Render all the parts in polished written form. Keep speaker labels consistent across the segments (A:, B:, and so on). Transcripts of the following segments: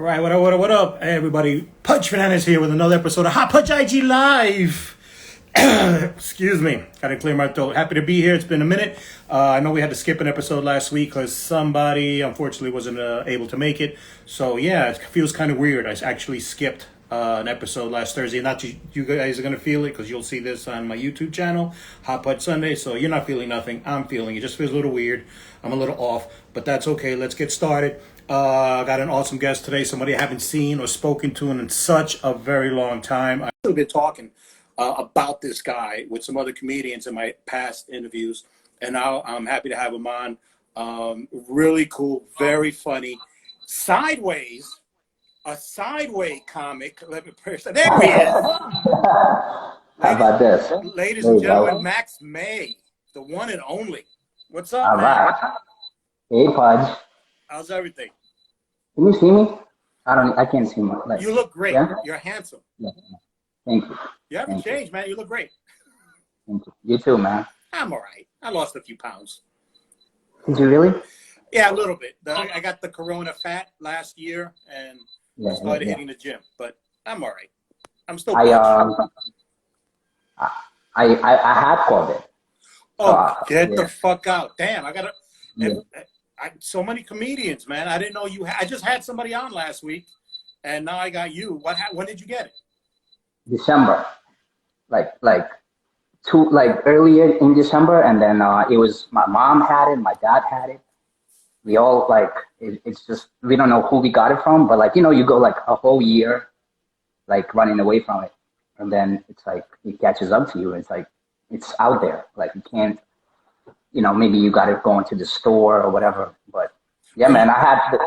A: right, what up? Hey, everybody. Pudge Fernandez here with another episode of Hot Pudge IG Live. Excuse me. Gotta clear my throat. Happy to be here. It's been a minute. I know we had to skip an episode last week because somebody, unfortunately, wasn't able to make it. So, yeah, it feels kind of weird. I actually skipped an episode last Thursday. Not you guys are going to feel it because you'll see this on my YouTube channel, Hot Pudge Sunday. So you're not feeling nothing. I'm feeling it. Just feels a little weird. I'm a little off, but that's okay. Let's get started. Got an awesome guest today, somebody I haven't seen or spoken to in such a very long time. I've still been talking about this guy with some other comedians in my past interviews, and now I'm happy to have him on. Really cool, very funny. Sideways, a sideway comic. Let me press. There he is.
B: How about this?
A: Ladies and gentlemen, Max May, the one and only. What's up,
B: All
A: man?
B: right. Hey, Pudge.
A: How's everything?
B: Can you see me? I can't see my.
A: You look great.
B: Yeah?
A: You're handsome.
B: Yeah. Thank you.
A: You haven't changed, man. You look great.
B: Thank you. You too, man.
A: I'm all right. I lost a few pounds.
B: Did you really?
A: Yeah, a little bit. I got the corona fat last year and started hitting the gym, but I'm all right. I'm still.
B: I had COVID.
A: Oh, get the fuck out! Damn, I gotta. So many comedians, man. I didn't know you. I just had somebody on last week, and now I got you. When did you get it?
B: December, like earlier in December, and then it was my mom had it, my dad had it. We all it's just we don't know who we got it from, but you go like a whole year, like running away from it, and then it's like it catches up to you. It's like it's out there, like you can't. Maybe you got it going to the store or whatever. But yeah, man, I had to.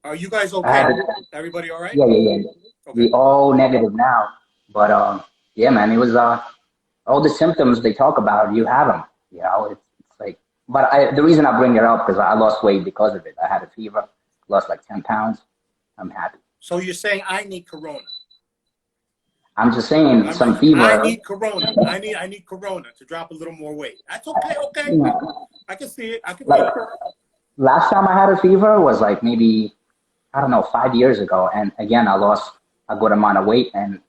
A: Are you guys okay? Everybody all right?
B: Yeah.
A: Okay.
B: We all negative now. But yeah, man, it was all the symptoms they talk about. You have them. It's like. But the reason I bring it up because I lost weight because of it. I had a fever, lost like 10 pounds. I'm happy.
A: So you're saying I need Corona?
B: I'm just saying some fever.
A: I need Corona. I need Corona to drop a little more weight. That's okay. Okay. I can see it. I can feel it.
B: Last time I had a fever was like maybe, I don't know, 5 years ago. And again, I lost a good amount of weight. And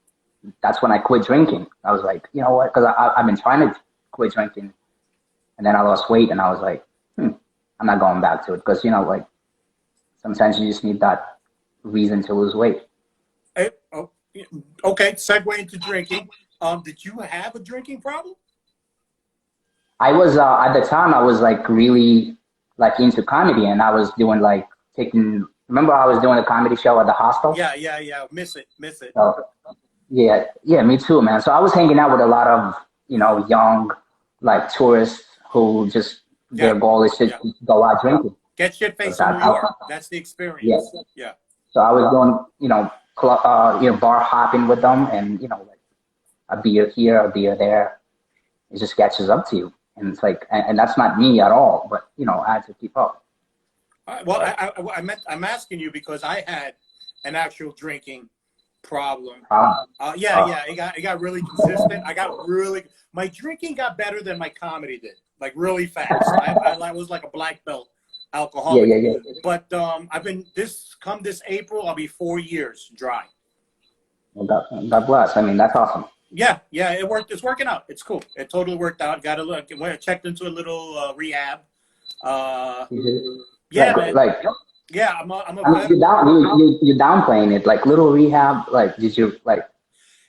B: that's when I quit drinking. I was like, you know what? Because I've been trying to quit drinking. And then I lost weight. And I was like, I'm not going back to it. Because, sometimes you just need that reason to lose weight.
A: Okay, segue into drinking. Did you have a drinking problem?
B: I was at the time I was really into comedy, and I was doing remember I was doing a comedy show at the hostel?
A: Yeah. Miss it.
B: So, yeah, me too, man. So I was hanging out with a lot of young tourists who just their goal is to go out drinking.
A: Get shit faced in New York. That's the experience. Yeah.
B: So I was doing bar hopping with them, and a beer here, a beer there. It just catches up to you, and it's like, and that's not me at all. But I had to keep up.
A: Well, I'm asking you because I had an actual drinking problem. It got really consistent. My drinking got better than my comedy did, like really fast. I was like a black belt alcoholic.
B: Yeah.
A: But I've been this April, I'll be 4 years dry.
B: Well, God bless. I mean, that's awesome.
A: Yeah, it worked. It's working out. It's cool. It totally worked out. Got a look. Checked into a little rehab. Yeah, man. Yeah, I'm a
B: you're downplaying it, like little rehab. Did you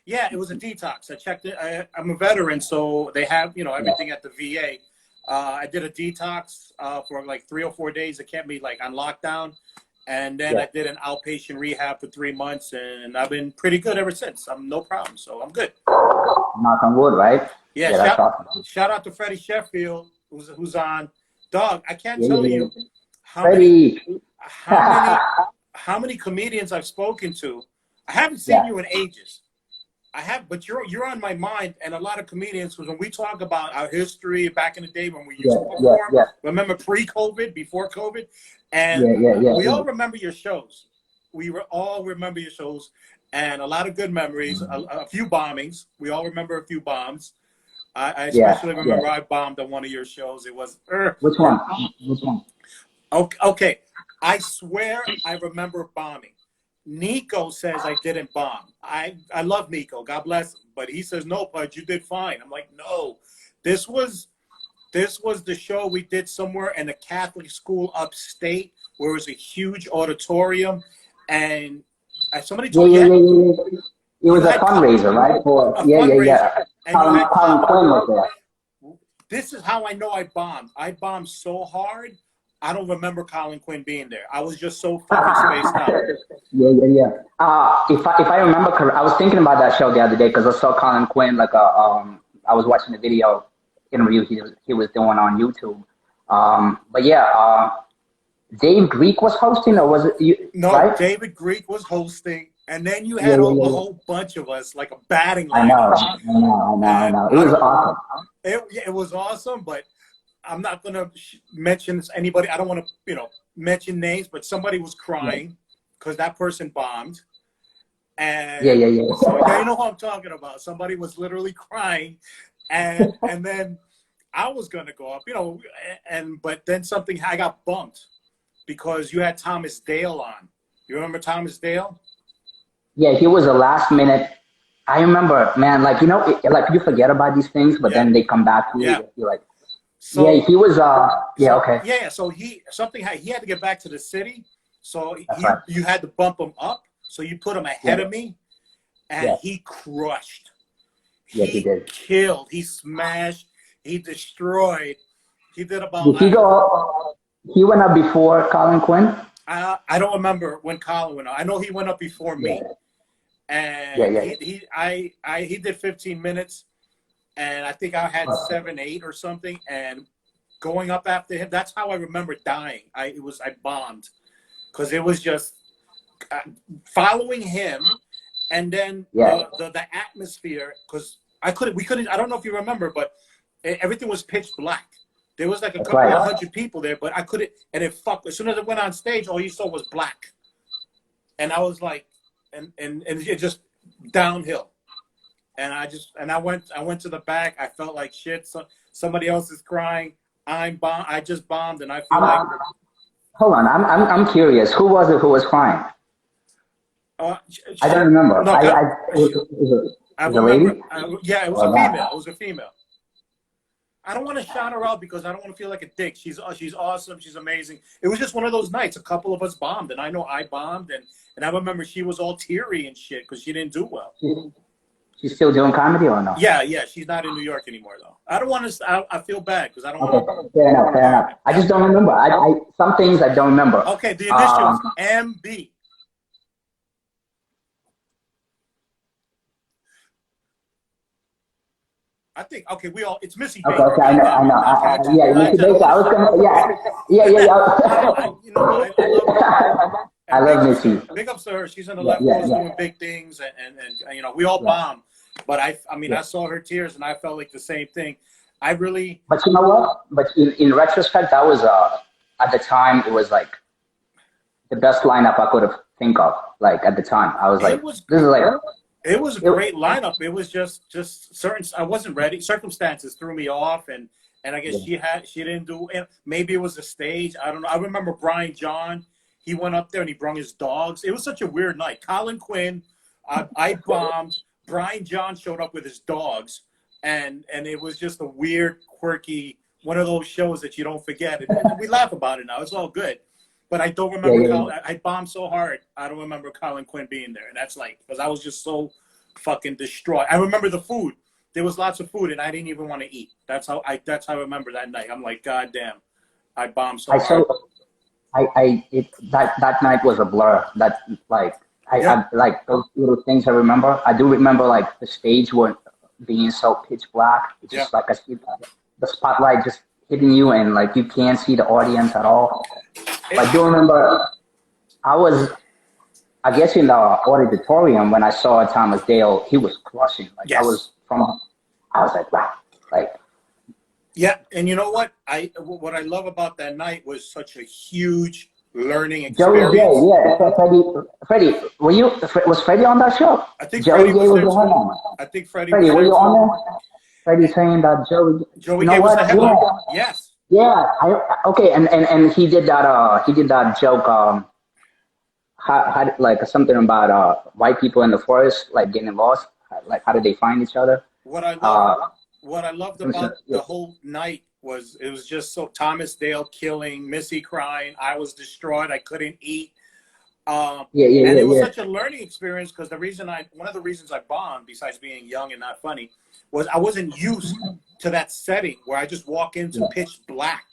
A: Yeah, it was a detox. I checked it. I'm a veteran, so they have everything at the VA. I did a detox for like 3 or 4 days. It kept me on lockdown. And then I did an outpatient rehab for 3 months, and I've been pretty good ever since. I'm no problem, so I'm good.
B: Knock on wood, right?
A: Yeah, shout out to Freddie Sheffield, who's on. Dog, I can't tell you how many comedians I've spoken to. I haven't seen you in ages. But you're on my mind, and a lot of comedians, when we talk about our history back in the day when we used to perform, remember pre-COVID, before COVID, and we all remember your shows. All remember your shows, and a lot of good memories, a few bombings. We all remember a few bombs. I especially remember I bombed on one of your shows. It was
B: Which one? Which one?
A: Okay, I swear I remember bombing. Nico says I didn't bomb. I love Nico, God bless him, but he says no, Pudge, you did fine. I'm like, no, this was the show we did somewhere in a Catholic school upstate where it was a huge auditorium, and somebody told
B: Yeah. It was a fundraiser, right? For yeah. Colin Quinn was there.
A: This is how I know I bombed. I bombed so hard, I don't remember Colin Quinn being there. I was just so fucking spaced out.
B: Yeah. If I remember correctly, I was thinking about that show the other day because I saw Colin Quinn I was watching a video interview he was doing on YouTube. But yeah, Dave Greek was hosting, or was it you?
A: No,
B: right?
A: David Greek was hosting, and then you had a whole bunch of us, like a batting line.
B: I know. It was awesome.
A: It was awesome, but I'm not gonna mention anybody. I don't want to, mention names, but somebody was crying because that person bombed. And
B: yeah.
A: So you know who I'm talking about. Somebody was literally crying, and then I was gonna go up, but then I got bumped because you had Thomas Dale on. You remember Thomas Dale?
B: Yeah, he was a last minute. I remember, man. Like you forget about these things, but then they come back to you. Yeah. You're like, so, yeah, he was. Okay.
A: Yeah, so he had to get back to the city, so you had to bump him up. So you put him ahead of me, and he crushed.
B: He did.
A: Killed. He smashed. He destroyed. He did about.
B: Did he go? He went up before Colin Quinn.
A: I don't remember when Colin went up. I know he went up before me, and he did 15 minutes, and I think I had 7, 8 or something, and going up after him. That's how I remember dying. I bombed because it was just. Following him, and then the atmosphere, because we couldn't. I don't know if you remember, but everything was pitch black. There was like a couple of hundred people there, but I couldn't. And as soon as I went on stage, all you saw was black, and I was like, and it just downhill. And I went to the back. I felt like shit. So somebody else is crying. I just bombed, and I feel like.
B: Hold on, I'm curious. Who was it who was crying? I don't remember.
A: No,
B: was a lady?
A: Yeah, it was a female. It was a female. I don't want to shout her out because I don't want to feel like a dick. She's awesome. She's amazing. It was just one of those nights. A couple of us bombed, and I know I bombed, and I remember she was all teary and shit because she didn't do well.
B: She's still doing comedy or no?
A: Yeah. She's not in New York anymore though. I don't want to. I feel bad because I don't.
B: Okay, fair enough. I just don't remember. Some things I don't remember.
A: Okay, the initials MB. I think it's Missy Baker.
B: Okay, I know. Missy Baker. I was gonna. I love Missy.
A: Big ups to her. She's on the left coast doing big things, and we all bombed. But I saw her tears, and I felt like the same thing. But
B: you know what? But in retrospect, that was at the time it was like the best lineup I could have think of. Like at the time, I was like, this is like.
A: It was a great lineup. It was just certain. I wasn't ready. Circumstances threw me off, and I guess she didn't do. Maybe it was the stage. I don't know. I remember Brian John. He went up there and he brought his dogs. It was such a weird night. Colin Quinn, I bombed. Brian John showed up with his dogs, and it was just a weird, quirky one of those shows that you don't forget. And we laugh about it now. It's all good. But I don't remember. I bombed so hard. I don't remember Colin Quinn being there, and that's like because I was just so fucking distraught. I remember the food. There was lots of food, and I didn't even want to eat. That's how I remember that night. I'm like, God damn, I bombed so hard.
B: That night was a blur. That I like those little things I remember. I do remember like the stage being so pitch black. It's just like I see the spotlight just hitting you, and like you can't see the audience at all. I do remember I guess in the auditorium when I saw Thomas Dale, he was crushing. Like I was like, wow. Like
A: yeah, and you know what? What I love about that night was such a huge learning experience.
B: Joey J, Freddie, was Freddie on that show?
A: I think
B: Joey J was the one.
A: I think Freddie
B: were you on there? Freddie saying that Joey
A: J was the headliner. Yes.
B: Yeah, okay, and he did that joke. like something about white people in the forest, like getting lost. Like, how did they find each other?
A: What I
B: Uh,
A: loved, what I loved about
B: yeah,
A: the whole night was it was just so Thomas Dale killing, Missy crying, I was distraught, I couldn't eat.
B: yeah, yeah,
A: And
B: yeah,
A: it was
B: yeah,
A: such a learning experience because one of the reasons I bombed, besides being young and not funny, was I wasn't used to that setting where I just walk into
B: yeah,
A: pitch black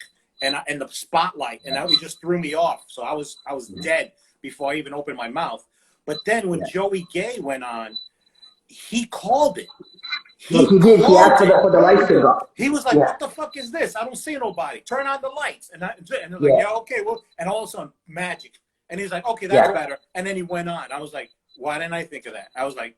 A: and the spotlight, and that just threw me off. So I was dead before I even opened my mouth. But then when
B: yeah.
A: Joey Gay went on, he called it.
B: No,
A: He
B: he did. He asked
A: called it.
B: for the lights to go.
A: He was like,
B: Yeah,
A: "What the fuck is this? I don't see nobody. Turn on the lights." And I was like,
B: yeah,
A: "Yeah, okay." Well, and all of a sudden, magic. And he's like, "Okay, that's
B: yeah.
A: better." And then he went on. I was like, "Why didn't I think of that?" I was like,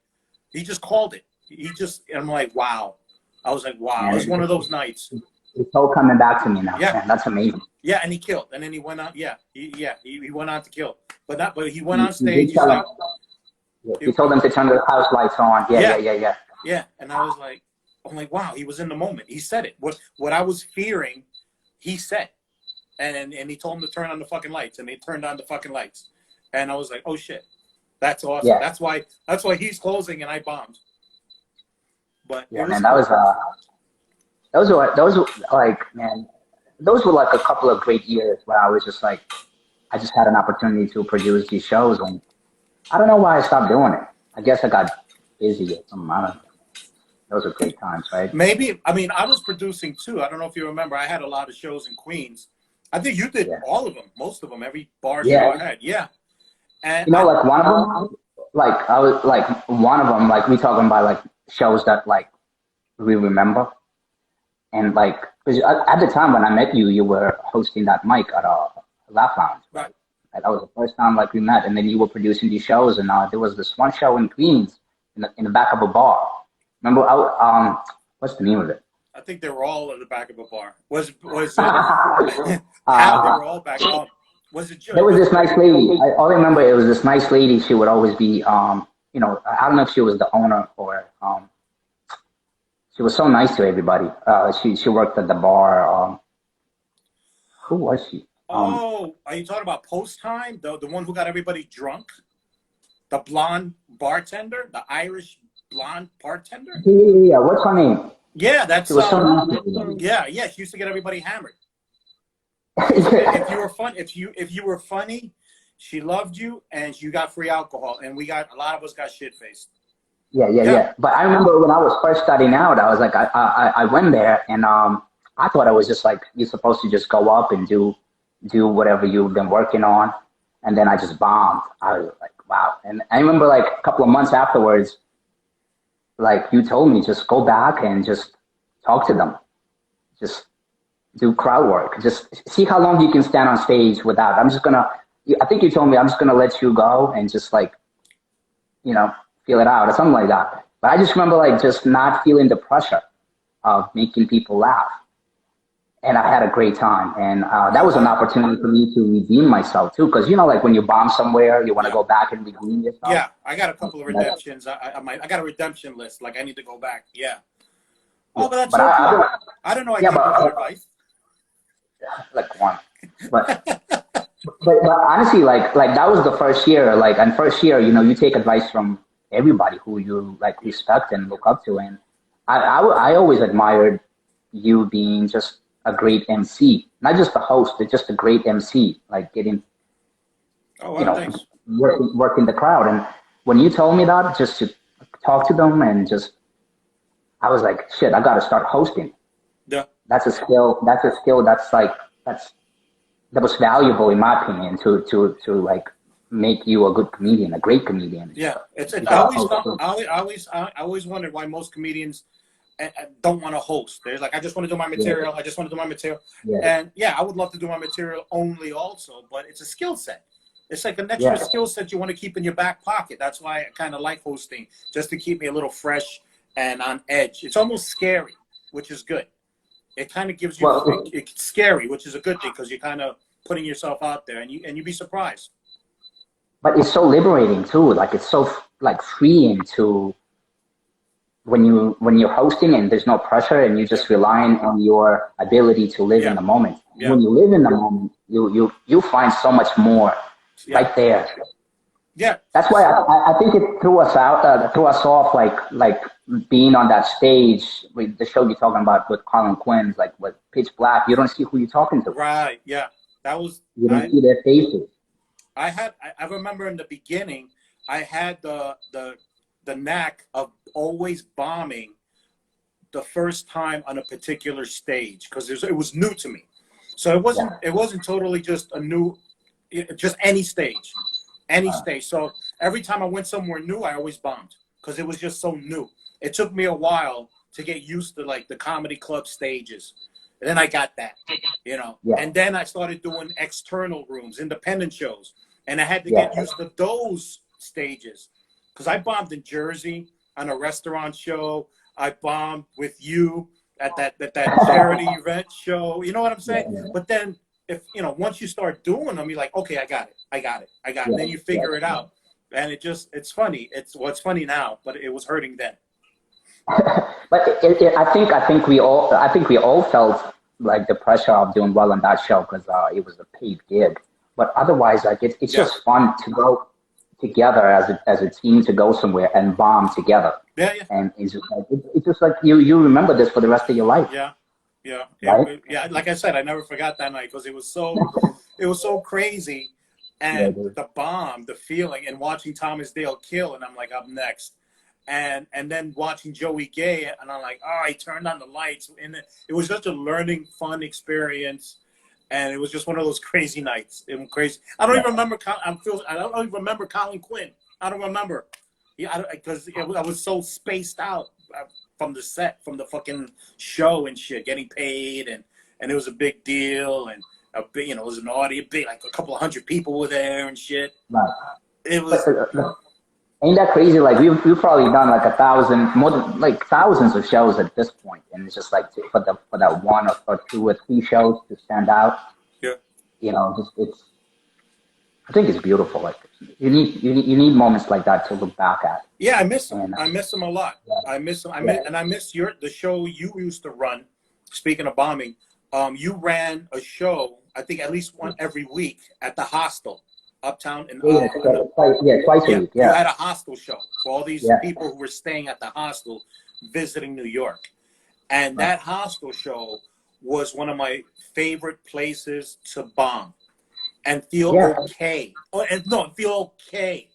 A: "He just called it. He just." And I'm like, "Wow." I was like, "Wow." It was
B: And
A: one of those nights.
B: it's all coming back to me now.
A: Yeah,
B: Man, that's amazing.
A: yeah. And he killed. And then he went on. Yeah, he went on to kill. But not. But he went on
B: You
A: stage.
B: did
A: He's
B: tell him.
A: like,
B: Yeah, you told them to turn the house lights on. Yeah, yeah,
A: "Yeah,
B: yeah, yeah.
A: yeah." And I was like, "I'm like, wow." He was in the moment. He said it. What I was fearing, he said. And he told him to turn on the fucking lights, and they turned on the fucking lights. And I was like, oh shit, that's awesome.
B: Yeah,
A: That's why he's closing and I bombed. But
B: yeah,
A: it was
B: man. That
A: cool.
B: was those were like, man, those were like a couple of great years where I was just like, I just had an opportunity to produce these shows, and I don't know why I stopped doing it. I guess I got busy or something. I don't know. Those were great times, right?
A: Maybe I was producing too. I don't know if you remember. I had a lot of shows in Queens. I think you did
B: Yeah,
A: all of them, most of them, every bar show I
B: yeah.
A: had. Yeah, and
B: You know, like one of them, like I was like one of them, like we talking about like shows that like we remember, and like 'cause at the time when I met you, you were hosting that mic at a Laugh Lounge, right?
A: right.
B: Like, that was the first time like we met, and then you were producing these shows, and there was this one show in Queens in the back of a bar. Remember? What's the name of it?
A: I think they were all at the back of a bar. Was it? How they
B: uh,
A: were all back home? Was it?
B: there was this nice lady. I all I remember it was this nice lady. She would always be, you know, I don't know if she was the owner or she was so nice to everybody. She worked at the bar. Who was she?
A: Oh, are you talking about Post Time? The one who got everybody drunk? The blonde bartender? The Irish blonde bartender?
B: Yeah, yeah, yeah. What's her name?
A: Yeah,
B: She
A: that's
B: was so nice to everybody.
A: yeah. She used to get everybody hammered. If you were fun, if you were funny, she loved you, and you got free alcohol. And a lot of us got shit faced.
B: Yeah, yeah,
A: Yeah,
B: yeah. But I remember when I was first starting out, I was like, I went there, and I thought I was just like, you're supposed to just go up and do whatever you've been working on, and then I just bombed. I was like, wow. And I remember like a couple of months afterwards, like you told me, just go back and just talk to them, just do crowd work, just see how long you can stand on stage without. I think you told me I'm just gonna let you go and just like, you know, feel it out or something like that. But I just remember like just not feeling the pressure of making people laugh. And I had a great time. And that was an opportunity for me to redeem myself too. Cause you know, like when you bomb somewhere, you want to
A: yeah,
B: go back and redeem yourself.
A: yeah. I got a couple of
B: That's,
A: redemptions. I got a redemption list. Like I need to go back. Yeah. Oh, but that's
B: but
A: so
B: I
A: cool.
B: don't,
A: I don't know. I
B: yeah,
A: gave you good
B: but
A: advice.
B: like one, but, but honestly, like that was the first year, like, and first year, you know, you take advice from everybody who you like respect and look up to. And I always admired you being just a great MC, not just a host, but just a great MC, like getting,
A: Oh,
B: you
A: well,
B: know,
A: thanks.
B: working the crowd. And when you told me that, just to talk to them and just, I was like, shit, I got to start hosting.
A: Yeah,
B: That's a skill. That's a skill. That's that was valuable in my opinion to like make you a good comedian, a great comedian.
A: yeah. It's.
B: You
A: I
B: got
A: always thought.
B: host.
A: I always wondered why most comedians don't want to host. They're like, I just want to do my
B: Yeah,
A: material. I just want to do my material.
B: yeah,
A: And yeah, I would love to do my material only also, but it's a skill set. It's like an extra
B: yeah.
A: skill set you want to keep in your back pocket. That's why I kind of like hosting, just to keep me a little fresh and on edge. It's almost scary, which is good. It kind of gives you,
B: Well,
A: it's scary, which is a good thing because you're kind of putting yourself out there and you'd be surprised.
B: but it's so liberating too. Like it's so like freeing to when you're hosting and there's no pressure and you're
A: Yeah,
B: just relying on your ability to live in
A: yeah,
B: the moment.
A: yeah,
B: When you live in the moment, you find so much more
A: yeah.
B: right there.
A: Yeah.
B: That's why I think it threw us off, like being on that stage with the show you're talking about with Colin Quinn's, like with Pitch Black. You don't see who you're talking to.
A: Right. Yeah. That was
B: You don't
A: I.
B: see their faces.
A: I remember in the beginning, I had the knack of always bombing the first time on a particular stage because it was new to me. So
B: Yeah.
A: it wasn't totally just a new, just any stage, any stage. So every time I went somewhere new, I always bombed because it was just so new. It took me a while to get used to like the comedy club stages. And then I got that,
B: Yeah.
A: and then I started doing external rooms, independent shows. And I had to
B: Yeah.
A: get used to those stages because I bombed in Jersey on a restaurant show. I bombed with you at that charity event show. You know what I'm saying?
B: Yeah.
A: But then if once you start doing them, you're like, okay, I got it. And then you figure it out. And it's funny. It's funny now, but it was hurting then.
B: But I think we all felt like the pressure of doing well on that show because it was a paid gig. But otherwise, like it's just fun to go together as a team to go somewhere and bomb together.
A: Yeah, yeah.
B: And it's just like you remember this for the rest of your life.
A: Yeah, yeah,
B: Right?
A: yeah. Like I said, I never forgot that night because it was so crazy,
B: Yeah,
A: and
B: dude.
A: the bomb, the feeling, and watching Thomas Dale kill, and I'm like, up next, and then watching Joey Gay, and I'm like, oh, he turned on the lights, and it was just a learning, fun experience, and it was just one of those crazy nights. It was crazy. I don't even remember. I don't even remember Colin Quinn. I don't remember. Yeah, because I was so spaced out from the set, from the fucking show and shit, getting paid, and it was a big deal, and a big, it was an audience, big, like a couple of hundred people were there and shit.
B: Right.
A: It was.
B: Ain't that crazy? Like we've probably done like 1,000, more than like thousands of shows at this point, and it's just like for that one or two or three shows to stand out.
A: Yeah.
B: Just I think it's beautiful. Like you need moments like that to look back at.
A: Yeah, I miss him.
B: And,
A: I miss him a lot.
B: Yeah.
A: I miss him.
B: Yeah.
A: I miss the show you used to run. Speaking of bombing, you ran a show. I think at least one every week at the hostel uptown in
B: twice a week.
A: You
B: Yeah.
A: had a hostel show for all these people who were staying at the hostel visiting New York. And that hostel show was one of my favorite places to bomb and feel okay. Feel okay.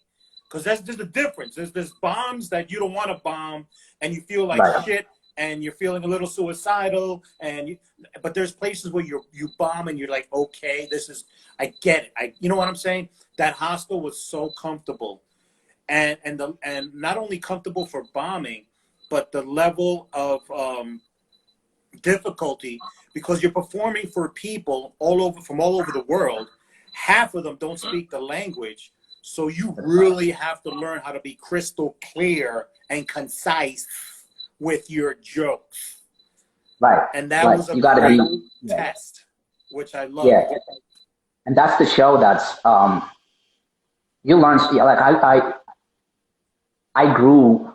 A: Because there's a difference. There's bombs that you don't want to bomb and you feel like shit and you're feeling a little suicidal. But there's places where you bomb and you're like, okay, I get it. You know what I'm saying? That hostel was so comfortable. And not only comfortable for bombing, but the level of difficulty, because you're performing for people from all over the world. Half of them don't speak the language, so you really have to learn how to be crystal clear and concise with your jokes.
B: Right.
A: And that was a great test, which I love.
B: Yeah. And that's the show that's you learn. Like I grew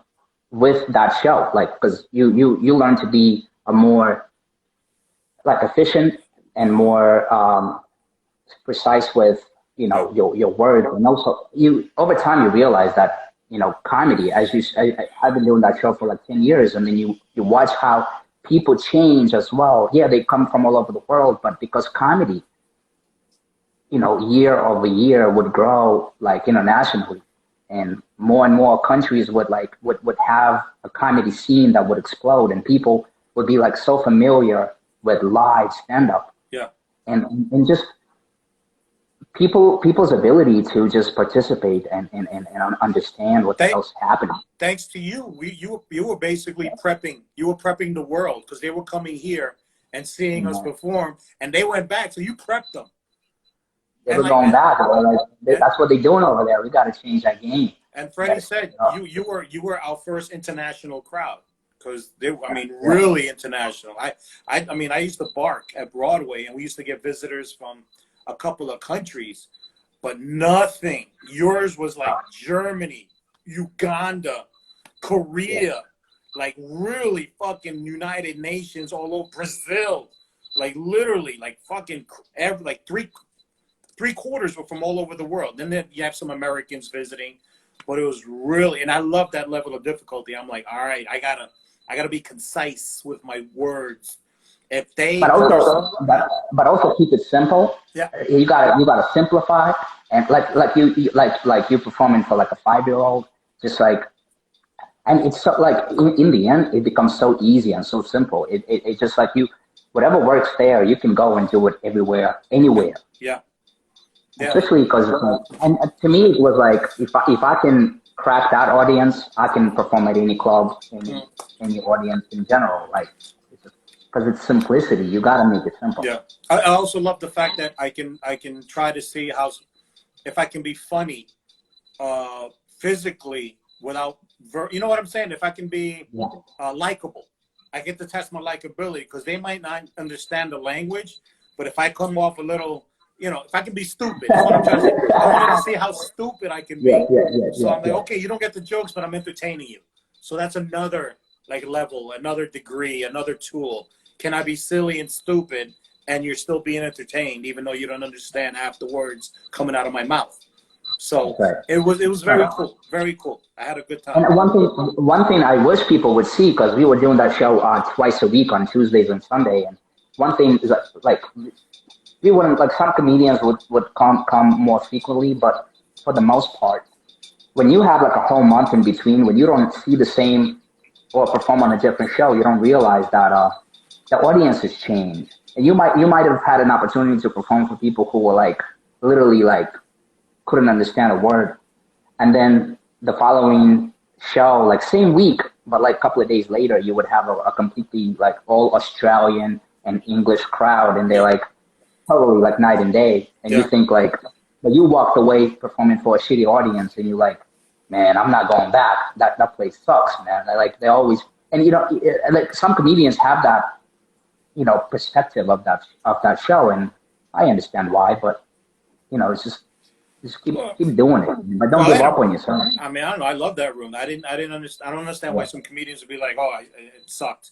B: with that show, like because you learn to be a more like efficient and more precise with your word, and also over time you realize that comedy, I've been doing that show for like 10 years, and then you watch how people change as well. Yeah, they come from all over the world, but because comedy year over year would grow like internationally, and more countries would have a comedy scene that would explode, and people would be like so familiar with live stand up.
A: Yeah.
B: And just people's ability to just participate and understand what the hell's happening.
A: Thanks to you, you were basically prepping. You were prepping the world because they were coming here and seeing us perform, and they went back. So you prepped them.
B: They were going back. That's what they're doing over there. We got to change that game.
A: And Freddie said you were our first international crowd because really international. I used to bark at Broadway, and we used to get visitors from a couple of countries, but nothing. Yours was like Germany, Uganda, Korea, like really fucking United Nations all over, Brazil, like literally like fucking 3/4 were from all over the world. Then you have some Americans visiting, but it was really, and I love that level of difficulty. I'm like, all right, I gotta be concise with my words. If they,
B: but also keep it simple.
A: yeah,
B: You gotta simplify, and like you performing for like a 5-year-old, just like, and it's so, like in the end it becomes so easy and so simple. It just like you, whatever works there, you can go and do it everywhere, anywhere.
A: yeah. Yeah.
B: Especially because, and to me, it was like, if I can crack that audience, I can perform at any club, any audience in general. Like, because it's simplicity. You got to make it simple.
A: Yeah. I also love the fact that I can try to see if I can be funny, physically without, you know what I'm saying? If I can be likable, I get to test my likability, because they might not understand the language, but if I come off a little, if I can be stupid, that's what I'm trying to say. I wanted to see how stupid I can be. So I'm like, okay, you don't get the jokes, but I'm entertaining you. So that's another level, another degree, another tool. Can I be silly and stupid and you're still being entertained, even though you don't understand half the words coming out of my mouth? So it was very cool, very cool. I had a good time.
B: And one thing I wish people would see, because we were doing that show twice a week on Tuesdays and Sunday, and one thing is like we wouldn't, like, some comedians would come more frequently, but for the most part, when you have like a whole month in between, when you don't see the same or perform on a different show, you don't realize that the audience has changed. And you might have had an opportunity to perform for people who were like literally like couldn't understand a word, and then the following show, like same week, but like a couple of days later, you would have a completely like all Australian and English crowd, and they're like totally like night and day. And you think like, but you walked away performing for a shitty audience, and you're like, man, I'm not going back. That place sucks, man. They always, and like some comedians have that, perspective of that show, and I understand why, but it's just keep doing it, but don't give up on yourself.
A: I mean, I don't know. I love that room. I didn't understand. I don't understand why some comedians would be like, "Oh, it sucked."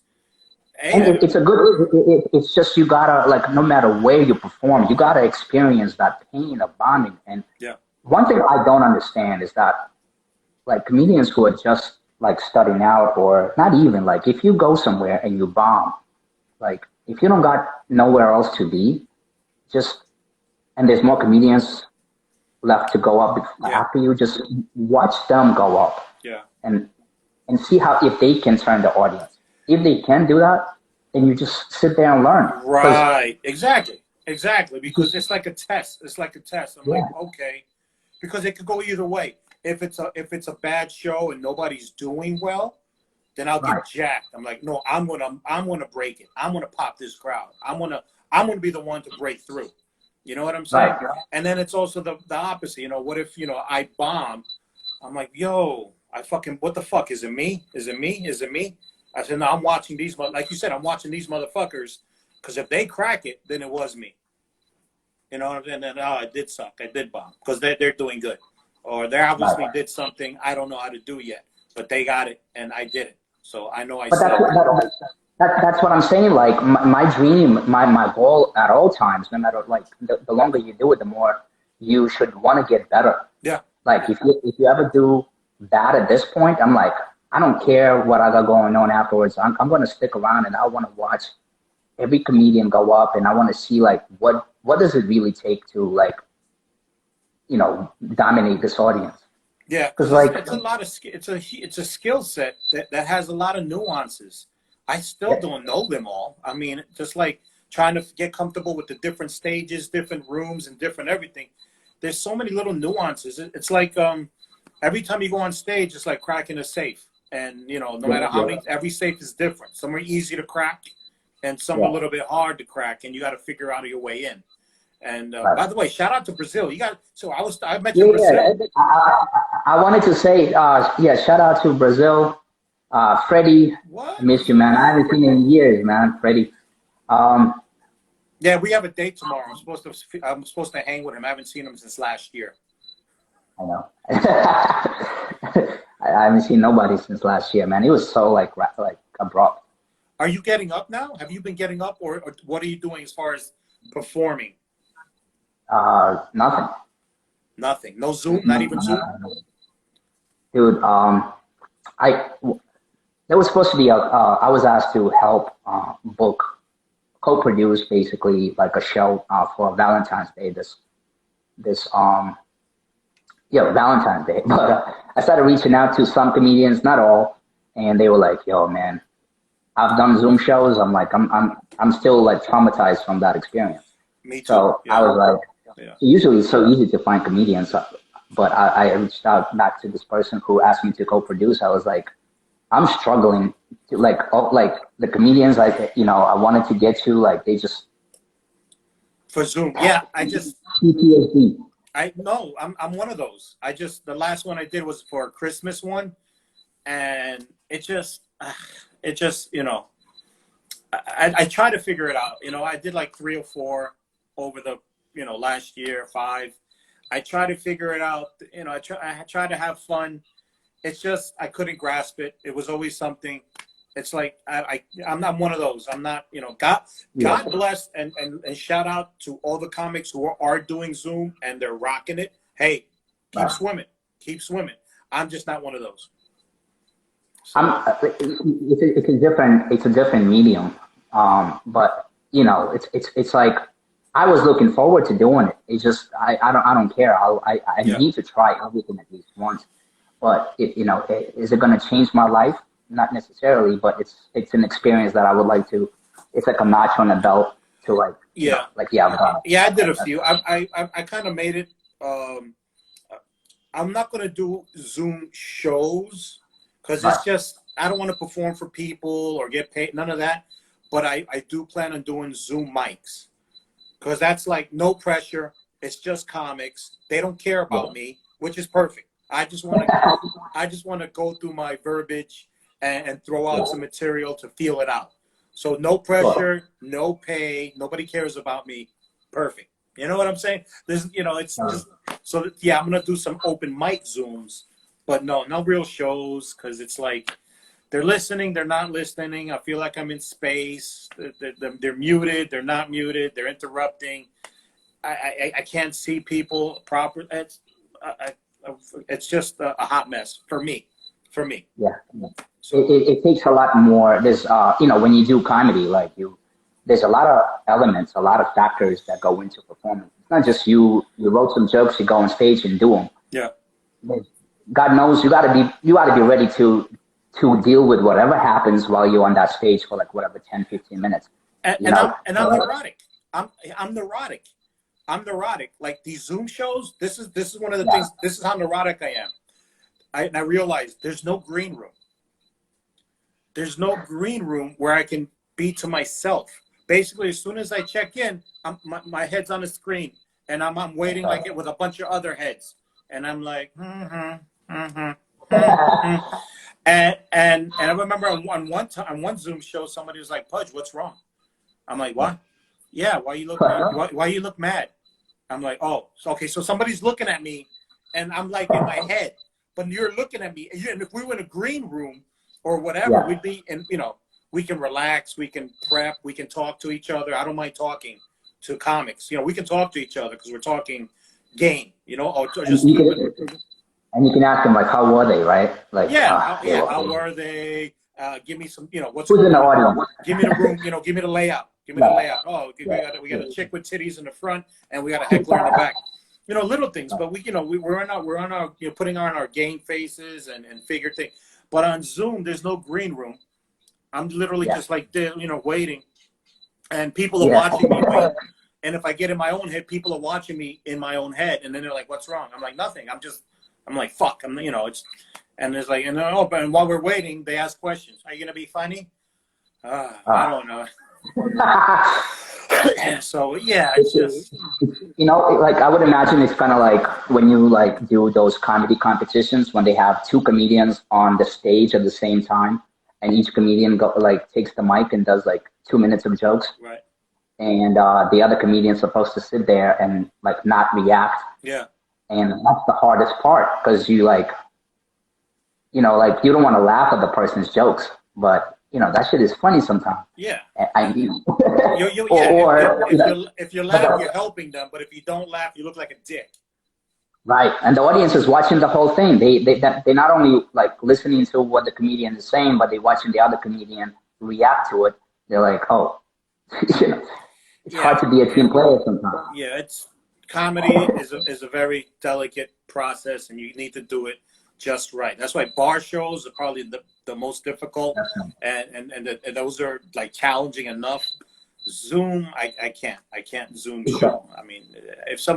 B: And it's a good. It's just, you gotta, like, no matter where you perform, you gotta experience that pain of bombing. And one thing I don't understand is that, like, comedians who are just like starting out, or not even, like, if you go somewhere and you bomb, like, if you don't got nowhere else to be, and there's more comedians left to go up after you, just watch them go up. And see if they can turn the audience. If they can do that, then you just sit there and learn.
A: Right. Exactly. Because it's like a test. I'm like, okay, because it could go either way. If it's a bad show and nobody's doing well, then I'll get jacked. I'm like, no, I'm gonna break it. I'm gonna pop this crowd. I'm gonna be the one to break through. You know what I'm saying? And then it's also the opposite. What if I bomb? I'm like, yo, what the fuck? Is it me? I said, no, I'm watching these, like you said, I'm watching these motherfuckers, because if they crack it, then it was me. And then, I did suck. I did bomb, because they're doing good. Or they obviously did something I don't know how to do yet, but they got it and I did it. So I know
B: That's what I'm saying. Like, my dream, my goal at all times, no matter, like, the longer you do it, the more you should want to get better.
A: Yeah.
B: Like, if you ever do that at this point, I'm like, I don't care what I got going on afterwards. I'm going to stick around, and I want to watch every comedian go up, and I want to see, like, what does it really take to, like, dominate this audience.
A: Yeah, because like, it's a lot of it's a skill set that has a lot of nuances. I still don't know them all. I mean, just like trying to get comfortable with the different stages, different rooms, and different everything. There's so many little nuances. It's like every time you go on stage, it's like cracking a safe. And, no matter how many, every safe is different. Some are easy to crack, and some are a little bit hard to crack, and you got to figure out your way in. And by the way, shout out to Brazil. I mentioned Brazil.
B: I wanted to say, shout out to Brazil. Freddie, I miss you, man. I haven't seen you in years, man. Freddie.
A: Yeah, we have a date tomorrow. I'm supposed to hang with him. I haven't seen him since last year.
B: I know. I haven't seen nobody since last year, man. It was so like abrupt.
A: Are you getting up now? Have you been getting up, or what are you doing as far as performing?
B: Nothing.
A: Nothing. No Zoom. Not even Zoom.
B: Dude, I there was supposed to be a. I was asked to help book, co-produce basically like a show for Valentine's Day. This yeah, Valentine's Day. But I started reaching out to some comedians, not all, and they were like, "Yo, man, I've done Zoom shows. I'm like, I'm still like traumatized from that experience."
A: Me too.
B: So
A: Yeah.
B: I was like,
A: Yeah.
B: usually it's so easy to find comedians, but I reached out back to this person who asked me to co-produce. I was like, I'm struggling to like the comedians like I wanted to get to like they just
A: For Zoom. Yeah. I just.
B: PTSD.
A: I no. I'm one of those. I just the last one I did was for a Christmas one, and it just I try to figure it out. I did like 3 or 4 over the last year, 5. I try to figure it out. I try to have fun. It's just I couldn't grasp it. It was always something. It's like I'm not one of those. I'm not. God bless and shout out to all the comics who are doing Zoom and they're rocking it. Hey, keep swimming, keep swimming. I'm just not one of those. So,
B: It's a different medium, but it's like I was looking forward to doing it. It's just I don't care. I
A: yeah.
B: need to try everything at least once. But is it going to change my life? Not necessarily, but it's an experience that I would like to. It's like a notch on the belt to like
A: Yeah.
B: I've done it.
A: Yeah, I did a few. I kind of made it. I'm not gonna do Zoom shows because
B: Right.
A: it's just I don't want to perform for people or get paid. None of that. But I do plan on doing Zoom mics because that's like no pressure. It's just comics. They don't care about me, which is perfect. I just want to go through my verbiage and throw out some material to feel it out. So no pressure, no pay, nobody cares about me. Perfect. You know what I'm saying? It's just so yeah. I'm gonna do some open mic Zooms, but no real shows because it's like they're listening, they're not listening. I feel like I'm in space. They're muted, they're not muted, they're interrupting. I can't see people proper. It's just a hot mess for me.
B: Yeah. So it takes a lot more. There's when you do comedy, like there's a lot of elements, a lot of factors that go into performance. It's not just you wrote some jokes, you go on stage and do them.
A: Yeah.
B: God knows you gotta be ready to deal with whatever happens while you're on that stage for like whatever 10, 15 minutes.
A: I'm neurotic. I'm neurotic. I'm neurotic. Like these Zoom shows, this is one of the things. This is how neurotic I am. I realize there's no green room. There's no green room where I can be to myself. Basically, as soon as I check in, my head's on the screen, and I'm waiting like it with a bunch of other heads, and I'm like, and I remember on one Zoom show, somebody was like, "Pudge, what's wrong?" I'm like, "What? Yeah, why you look mad?" I'm like, "Oh, okay, so somebody's looking at me, and I'm like in my head, but you're looking at me, and if we were in a green room or whatever, we'd be, and we can relax, we can prep, we can talk to each other. I don't mind talking to comics. We can talk to each other because we're talking game, or just.
B: And you can ask them like, how were they, right? Like,
A: how were they? Give me some, what's
B: who's in the audience?
A: Give me the room, give me the layout. Give me the layout. Oh, we got a chick with titties in the front, and we got a heckler in the back. Little things, but we're on our putting on our game faces and figure things. But on Zoom, there's no green room. I'm literally just like waiting, and people are watching me wait. And if I get in my own head, people are watching me in my own head, and then they're like, "What's wrong?" I'm like, "Nothing. I'm like, fuck. And it's like, and while we're waiting, they ask questions. Are you gonna be funny? I don't know. So yeah, it's just
B: like I would imagine it's kind of like when you like do those comedy competitions when they have 2 comedians on the stage at the same time, and each comedian takes the mic and does like 2 minutes of jokes,
A: right?
B: And the other comedian's supposed to sit there and like not react.
A: Yeah.
B: And that's the hardest part because you you don't want to laugh at the person's jokes, but that shit is funny sometimes.
A: Yeah.
B: I mean,
A: If you laugh, you're helping them. But if you don't laugh, you look like a dick.
B: right. And the audience is watching the whole thing. They not only like listening to what the comedian is saying, but they watching the other comedian react to it. They're like, oh, it's hard to be a team player sometimes.
A: Yeah, comedy is a very delicate process, and you need to do it just right. That's why bar shows are probably the most difficult, and those are like challenging enough. Zoom, I can't Zoom show. I mean, if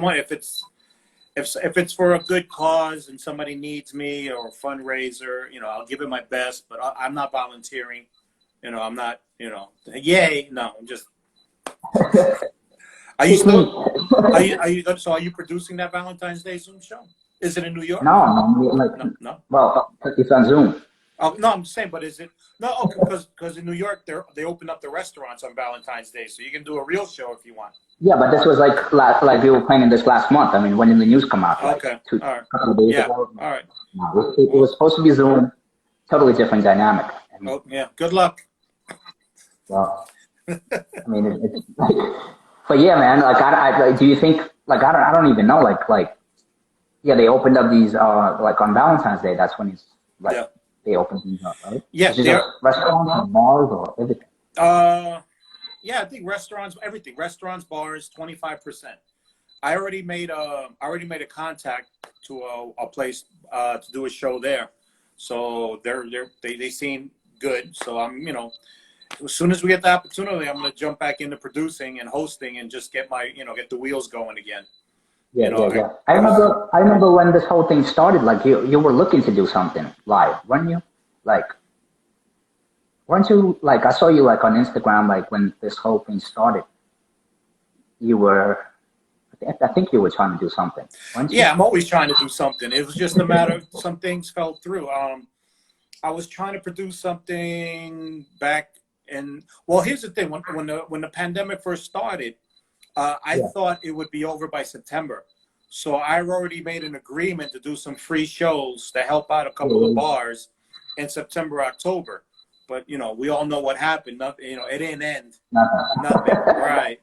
A: it's for a good cause and somebody needs me or a fundraiser, I'll give it my best, but I'm not volunteering. I'm not, yay. No, I'm just. Are you producing that Valentine's Day Zoom show? Is it in New York?
B: No. Well, it's on Zoom.
A: Oh, no, I'm saying, but is it? No, because in New York, they open up the restaurants on Valentine's Day, so you can do a real show if you want.
B: Yeah, but this was like we were planning this last month. I mean, when the news come out.
A: Okay. All right.
B: Couple of days
A: ago. All right.
B: No, it was supposed to be Zoom. Totally different dynamic.
A: Yeah. Good luck.
B: Well, I mean, it's but yeah, man. Like, do you think? Like, I don't even know. Yeah, they opened up these like on Valentine's Day. That's when they opened these up, right?
A: Yeah,
B: restaurants and bars or everything.
A: Yeah, I think restaurants, everything. Restaurants, bars, 25%. I already made a contact to a place to do a show there, so they seem good. So I'm as soon as we get the opportunity, I'm going to jump back into producing and hosting and just get get the wheels going again.
B: Yeah. I remember when this whole thing started. Like you were looking to do something live, weren't you? Weren't you like I saw you like on Instagram like when this whole thing started. You were. I think you were trying to do something.
A: Yeah, I'm always trying to do something. It was just a matter of some things fell through. I was trying to produce something back in. Well, here's the thing: when the pandemic first started, I thought it would be over by September. So I already made an agreement to do some free shows to help out a couple of bars in September, October. But we all know what happened. Nothing. It didn't end. Nothing. Right.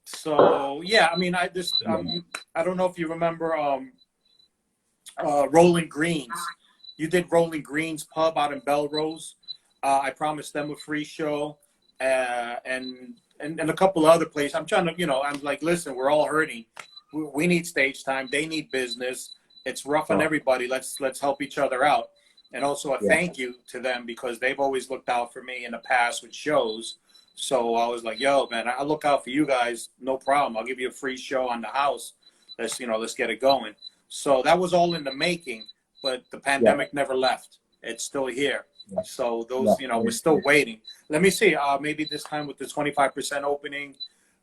A: So yeah, I mean, I don't know if you remember Rolling Greens. You did Rolling Greens Pub out in Belrose. I promised them a free show, and a couple of other places. I'm trying to, I'm like, listen, we're all hurting. We need stage time. They need business. It's rough on everybody. Let's help each other out. And also a thank you to them because they've always looked out for me in the past with shows. So I was like, yo, man, I'll look out for you guys. No problem. I'll give you a free show on the house. Let's get it going. So that was all in the making, but the pandemic never left. It's still here. Yeah. So those, we're still waiting. Let me see. Maybe this time with the 25% opening,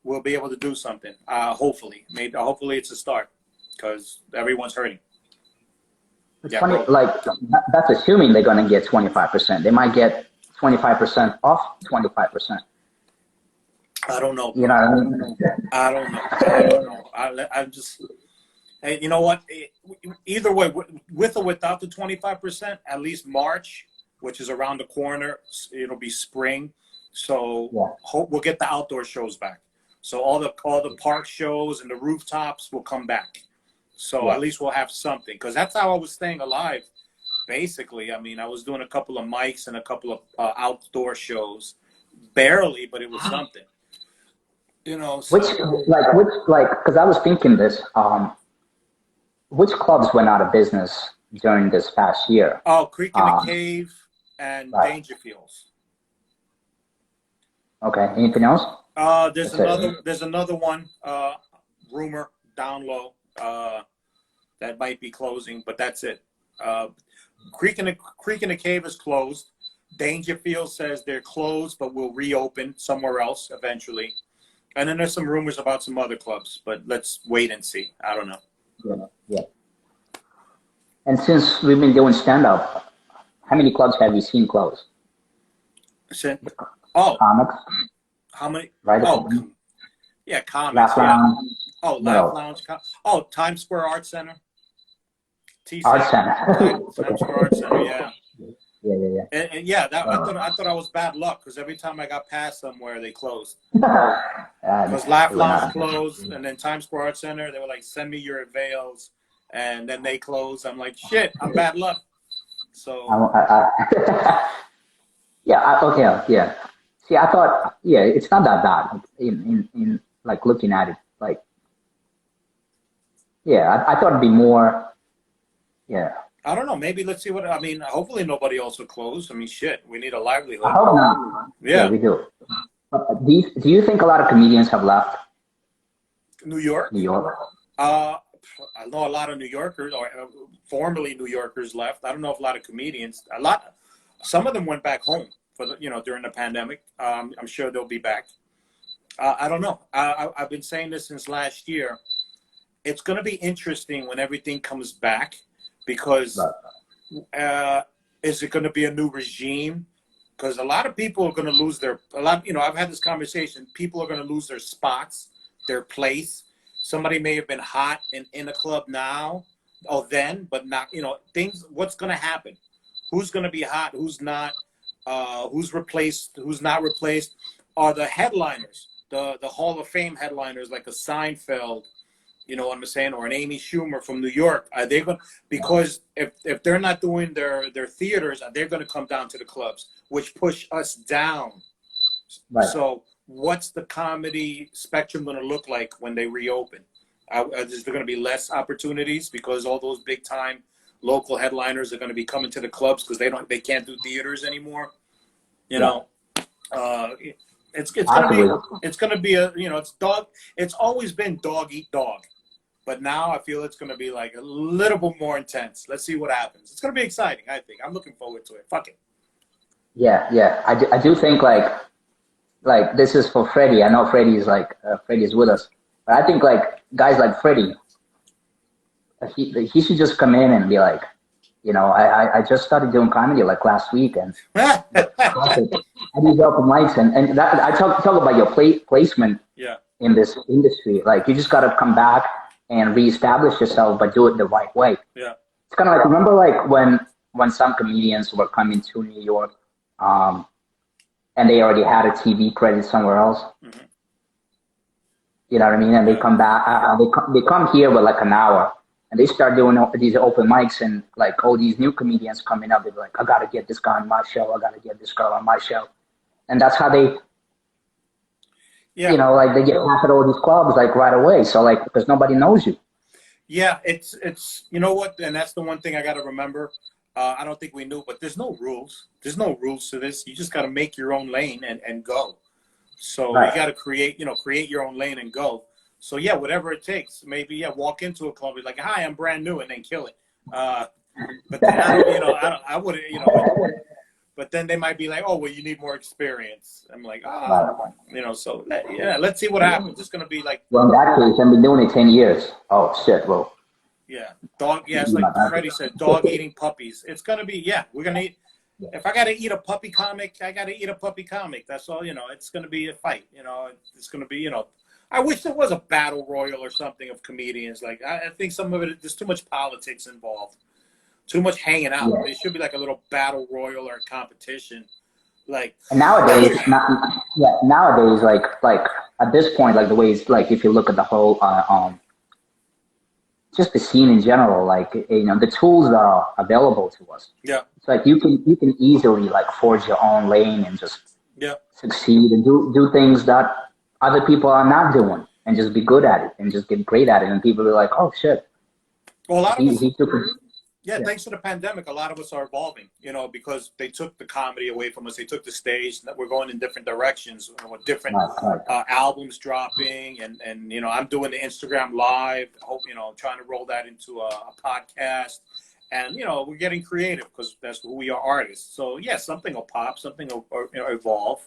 A: we'll be able to do something. Hopefully. Hopefully it's a start because everyone's hurting.
B: It's funny, like that's assuming they're going to get 25%. They might get 25% off 25%.
A: I don't know.
B: You know what I mean?
A: I don't know. I'm just, hey, you know what? Either way, with or without the 25%, at least March, which is around the corner, it'll be spring. So we'll get the outdoor shows back. So all the park shows and the rooftops will come back. So at least we'll have something, because that's how I was staying alive, basically. I mean, I was doing a couple of mics and a couple of outdoor shows, barely, but it was something. So.
B: Which, because I was thinking this, which clubs went out of business during this past year?
A: Oh, Creek in the Cave and Dangerfields.
B: Okay. Anything else?
A: There's another one, rumor down low. That might be closing, but that's it. Creek in the Cave is closed. Dangerfield says they're closed, but will reopen somewhere else eventually. And then there's some rumors about some other clubs, but let's wait and see. I don't know.
B: Yeah. And since we've been doing stand-up, how many clubs have you seen close? Comics.
A: How many?
B: Right.
A: Yeah, comics.
B: Laugh Lounge.
A: Oh, Laugh Lounge. Oh, Times Square Art Center.
B: Art Center.
A: Times Square Art Center, yeah.
B: Yeah, yeah, yeah.
A: And yeah, I thought I was bad luck because every time I got past somewhere, they closed. Because Laugh
B: We're
A: Lounge
B: not.
A: closed, and then Times Square Art Center, they were like, "Send me your avails," and then they closed. I'm like, "Shit, I'm bad luck." So
B: Yeah, okay, yeah. See, I thought, yeah, it's not that bad. Like, in like looking at it, like, yeah, I thought it'd be more, yeah.
A: I don't know. Maybe let's see what I mean. Hopefully, nobody else will close. I mean, shit, we need a
B: I
A: livelihood.
B: hope not. Yeah,
A: Yeah,
B: we do. Do you think a lot of comedians have left
A: New York.
B: New York?
A: Uh, I know a lot of New Yorkers, or formerly New Yorkers, left. I don't know if a lot of comedians. Some of them went back home for during the pandemic. I'm sure they'll be back. I don't know. I've been saying this since last year. It's going to be interesting when everything comes back because
B: But,
A: is it going to be a new regime? Because a lot of people are going to lose I've had this conversation. People are going to lose their spots, their place. Somebody may have been hot in a club now, then, but not, what's going to happen? Who's going to be hot? Who's not? Who's replaced? Who's not replaced? Are the headliners, the Hall of Fame headliners like a Seinfeld, you know what I'm saying, or an Amy Schumer from New York? Are they going? Because if they're not doing their theaters, they're going to come down to the clubs, which push us down.
B: right.
A: So what's the comedy spectrum going to look like when they reopen? Is there going to be less opportunities because all those big time local headliners are going to be coming to the clubs because they can't do theaters anymore? It's gonna be it's always been dog eat dog, but now I feel it's gonna be like a little bit more intense. Let's see what happens. It's gonna be exciting. I think I'm looking forward to it. Fuck it.
B: Yeah, yeah. I do think like this is for Freddie. I know Freddie's with us, but I think like guys like Freddie, he should just come in and be like, I just started doing comedy like last week, and I these open mics, and that I talk about your placement
A: Yeah.
B: in this industry. Like you just got to come back and reestablish yourself, but do it the right way.
A: Yeah.
B: It's kind of like, remember like when some comedians were coming to New York, and they already had a TV credit somewhere else.
A: Mm-hmm.
B: You know what I mean? And they come back, they come here with like an hour, and they start doing these open mics, and like all these new comedians coming up, they're like, I gotta get this guy on my show, I gotta get this girl on my show, and that's how they, like they get half at all these clubs like right away. So like because nobody knows you.
A: Yeah, it's you know what, and that's the one thing I got to remember. I don't think we knew, but there's no rules. There's no rules to this. You just got to make your own lane and go. So
B: Right.
A: you got to create your own lane and go. So yeah, whatever it takes. Maybe walk into a club, be like, "Hi, I'm brand new," and then kill it. But then, I wouldn't, But then they might be like, "Oh, well, you need more experience." I'm like, So let's see what happens. It's gonna be like.
B: Well, in that case, I've been doing it 10 years. Oh shit! Well.
A: Yeah, dog. Yeah, it's like Freddie said, dog eating puppies. It's gonna be. Yeah, we're gonna eat. If I gotta eat a puppy comic, I gotta eat a puppy comic. That's all. It's gonna be a fight. It's gonna be. I wish there was a battle royal or something of comedians. Like I think some of it, there's too much politics involved, too much hanging out.
B: Yeah.
A: It should be like a little battle royal or a competition. Like
B: And nowadays, nowadays, like at this point, like the way it's like, if you look at the whole, just the scene in general, like the tools that are available to us.
A: Yeah.
B: It's like you can easily like forge your own lane and just succeed and do things that other people are not doing, and just be good at it and just get great at it, and people are like, oh shit.
A: Well, a lot of us,
B: he took it.
A: Yeah, thanks to the pandemic, a lot of us are evolving, because they took the comedy away from us. They took the stage. We're going in different directions, with different albums dropping. And I'm doing the Instagram Live. Hope, I'm trying to roll that into a podcast. And, we're getting creative because that's who we are, artists. So, yeah, something will pop, something will evolve.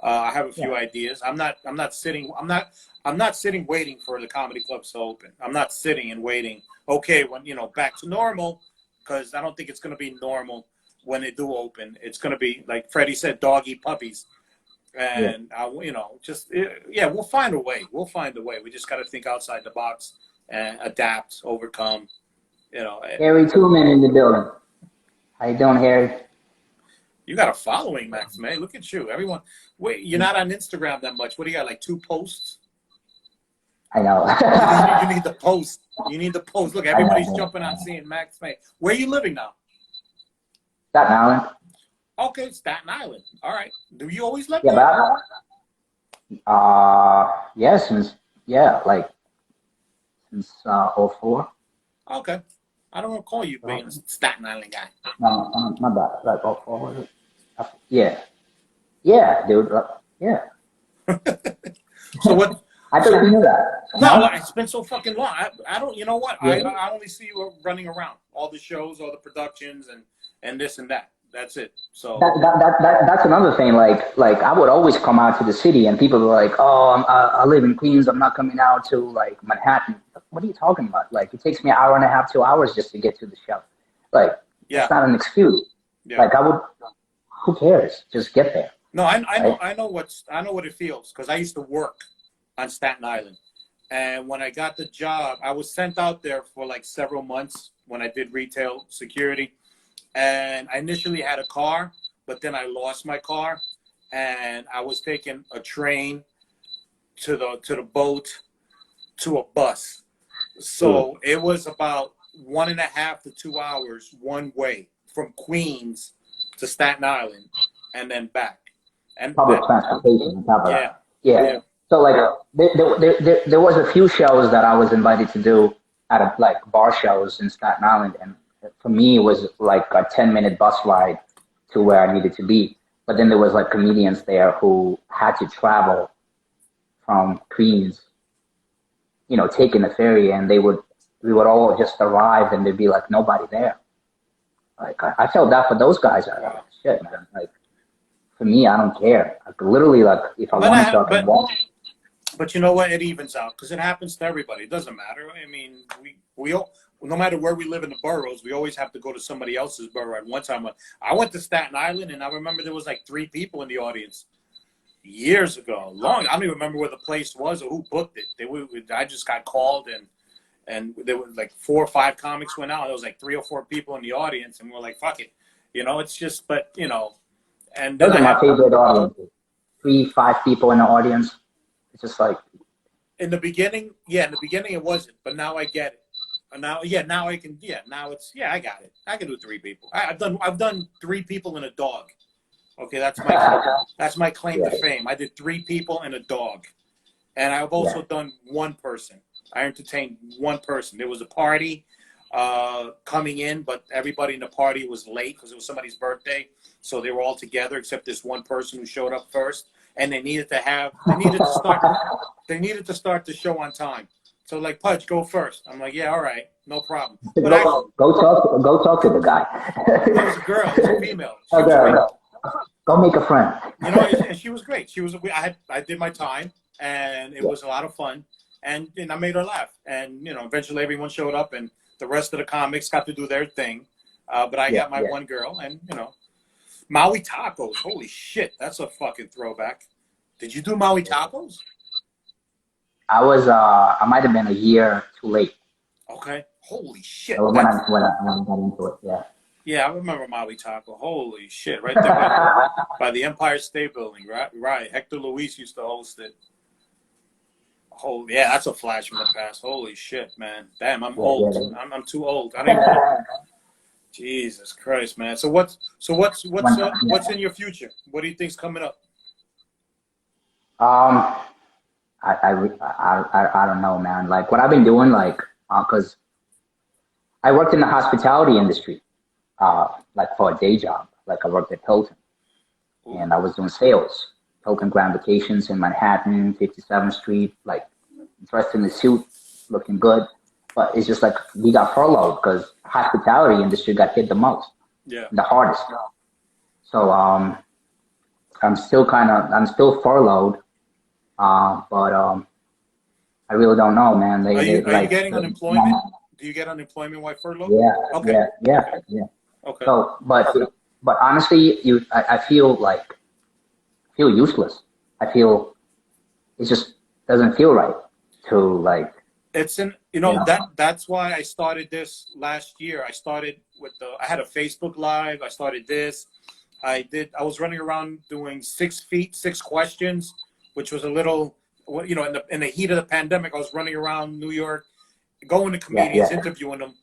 A: I have a few ideas. I'm not sitting waiting for the comedy clubs to open. I'm not sitting and waiting. Okay, when back to normal, because I don't think it's going to be normal when they do open. It's going to be like Freddie said, dog eat puppies, and we'll find a way. We'll find a way. We just got to think outside the box and adapt, overcome.
B: Harry Truman in the building. How you doing, Harry?
A: You got a following, Max, man. Look at you. Everyone, wait, you're not on Instagram that much. What do you got, like 2 posts?
B: I know.
A: You need the post. You need the post. Look, everybody's jumping on seeing Max, man. Where are you living now?
B: Staten Island.
A: Okay, Staten Island. All right. Do you always live
B: Yeah,
A: there?
B: yeah, like since '04.
A: Okay. I don't recall you being a Staten Island guy.
B: No, my bad. Like '04 was it? Yeah, yeah, dude. Yeah.
A: So what?
B: I thought you knew that.
A: No, it's been so fucking long. I don't. You know what?
B: Yeah.
A: I only see you running around all the shows, all the productions, and this and that. That's it. So
B: That's another thing. Like I would always come out to the city, and people were like, "Oh, I live in Queens. I'm not coming out to like Manhattan." What are you talking about? Like it takes me an hour and a half, 2 hours just to get to the show. Like it's not an excuse.
A: Yeah.
B: Like who cares? Just get there.
A: No, I know what it feels because I used to work on Staten Island, and when I got the job, I was sent out there for like several months when I did retail security. And I initially had a car, but then I lost my car, and I was taking a train to the boat to a bus. So it was about 1.5 to 2 hours one way from Queens to Staten Island, and then back. And
B: public transportation on top of that.
A: Yeah.
B: Yeah. So like there was a few shows that I was invited to do at like bar shows in Staten Island, and for me, it was like a 10-minute bus ride to where I needed to be. But then there was like comedians there who had to travel from Queens, taking the ferry, and we would all just arrive, and there'd be like nobody there. Like I felt that for those guys. Shit, man. Like for me, I don't care. Like literally, like if I wanted to, I can walk.
A: But you know what? It evens out because it happens to everybody. It doesn't matter. I mean, we all, no matter where we live in the boroughs, we always have to go to somebody else's borough. At one time, I went to Staten Island, and I remember there was like 3 people in the audience years ago. I don't even remember where the place was or who booked it. I just got called, and there were like 4 or 5 comics went out. There was like 3 or 4 people in the audience, and we're like, fuck it. It's just, but, and
B: those are my favorite audiences. 3, 5 people in the audience. It's just like
A: in the beginning it wasn't, but now I get it. And now I can. Now it's I got it. I can do 3 people. I've done 3 people and a dog. Okay, that's my claim to fame. I did 3 people and a dog, and I've also done 1 person. I entertained 1 person. There was a party coming in, but everybody in the party was late because it was somebody's birthday, so they were all together except this 1 person who showed up first. And they needed to start the show on time. So like, Pudge, go first. I'm like, yeah, all right, no problem. But
B: go talk to the guy.
A: It was a girl, it was a female.
B: Go make a friend.
A: And she was great. I did my time, and it was a lot of fun, and I made her laugh. And eventually everyone showed up, and the rest of the comics got to do their thing. But I got my 1 girl, and Maui Tacos. Holy shit, that's a fucking throwback. Did you do Maui Tacos?
B: I might have been a year too late.
A: Okay. Holy shit.
B: When I got into it, yeah.
A: Yeah, I remember Maui Taco. Holy shit, right there by the Empire State Building, right? Right. Hector Luis used to host it. Oh, yeah, that's a flash from the past. Holy shit, man. Damn, I'm old. Yeah. I'm too old. I don't even know. Jesus Christ, man. So what's in your future? What do you think's coming up?
B: I don't know, man. Like what I've been doing, like, cause I worked in the hospitality industry, like for a day job. Like I worked at Hilton, and I was doing sales, Hilton Grand Vacations in Manhattan, 57th Street, like dressed in a suit, looking good. But it's just like we got furloughed because hospitality industry got hit the most, the hardest. So I'm still furloughed, but I really don't know, man.
A: Are you getting unemployment? Do you get unemployment while furloughed?
B: Yeah.
A: Okay.
B: Yeah.
A: Okay.
B: So, but honestly, I feel useless. I feel it just doesn't feel right to like.
A: It's that's why I started this last year. I started I had a Facebook Live. I started this. I was running around doing 6 feet, 6 questions, which was a little, in the heat of the pandemic, I was running around New York, going to comedians, interviewing them,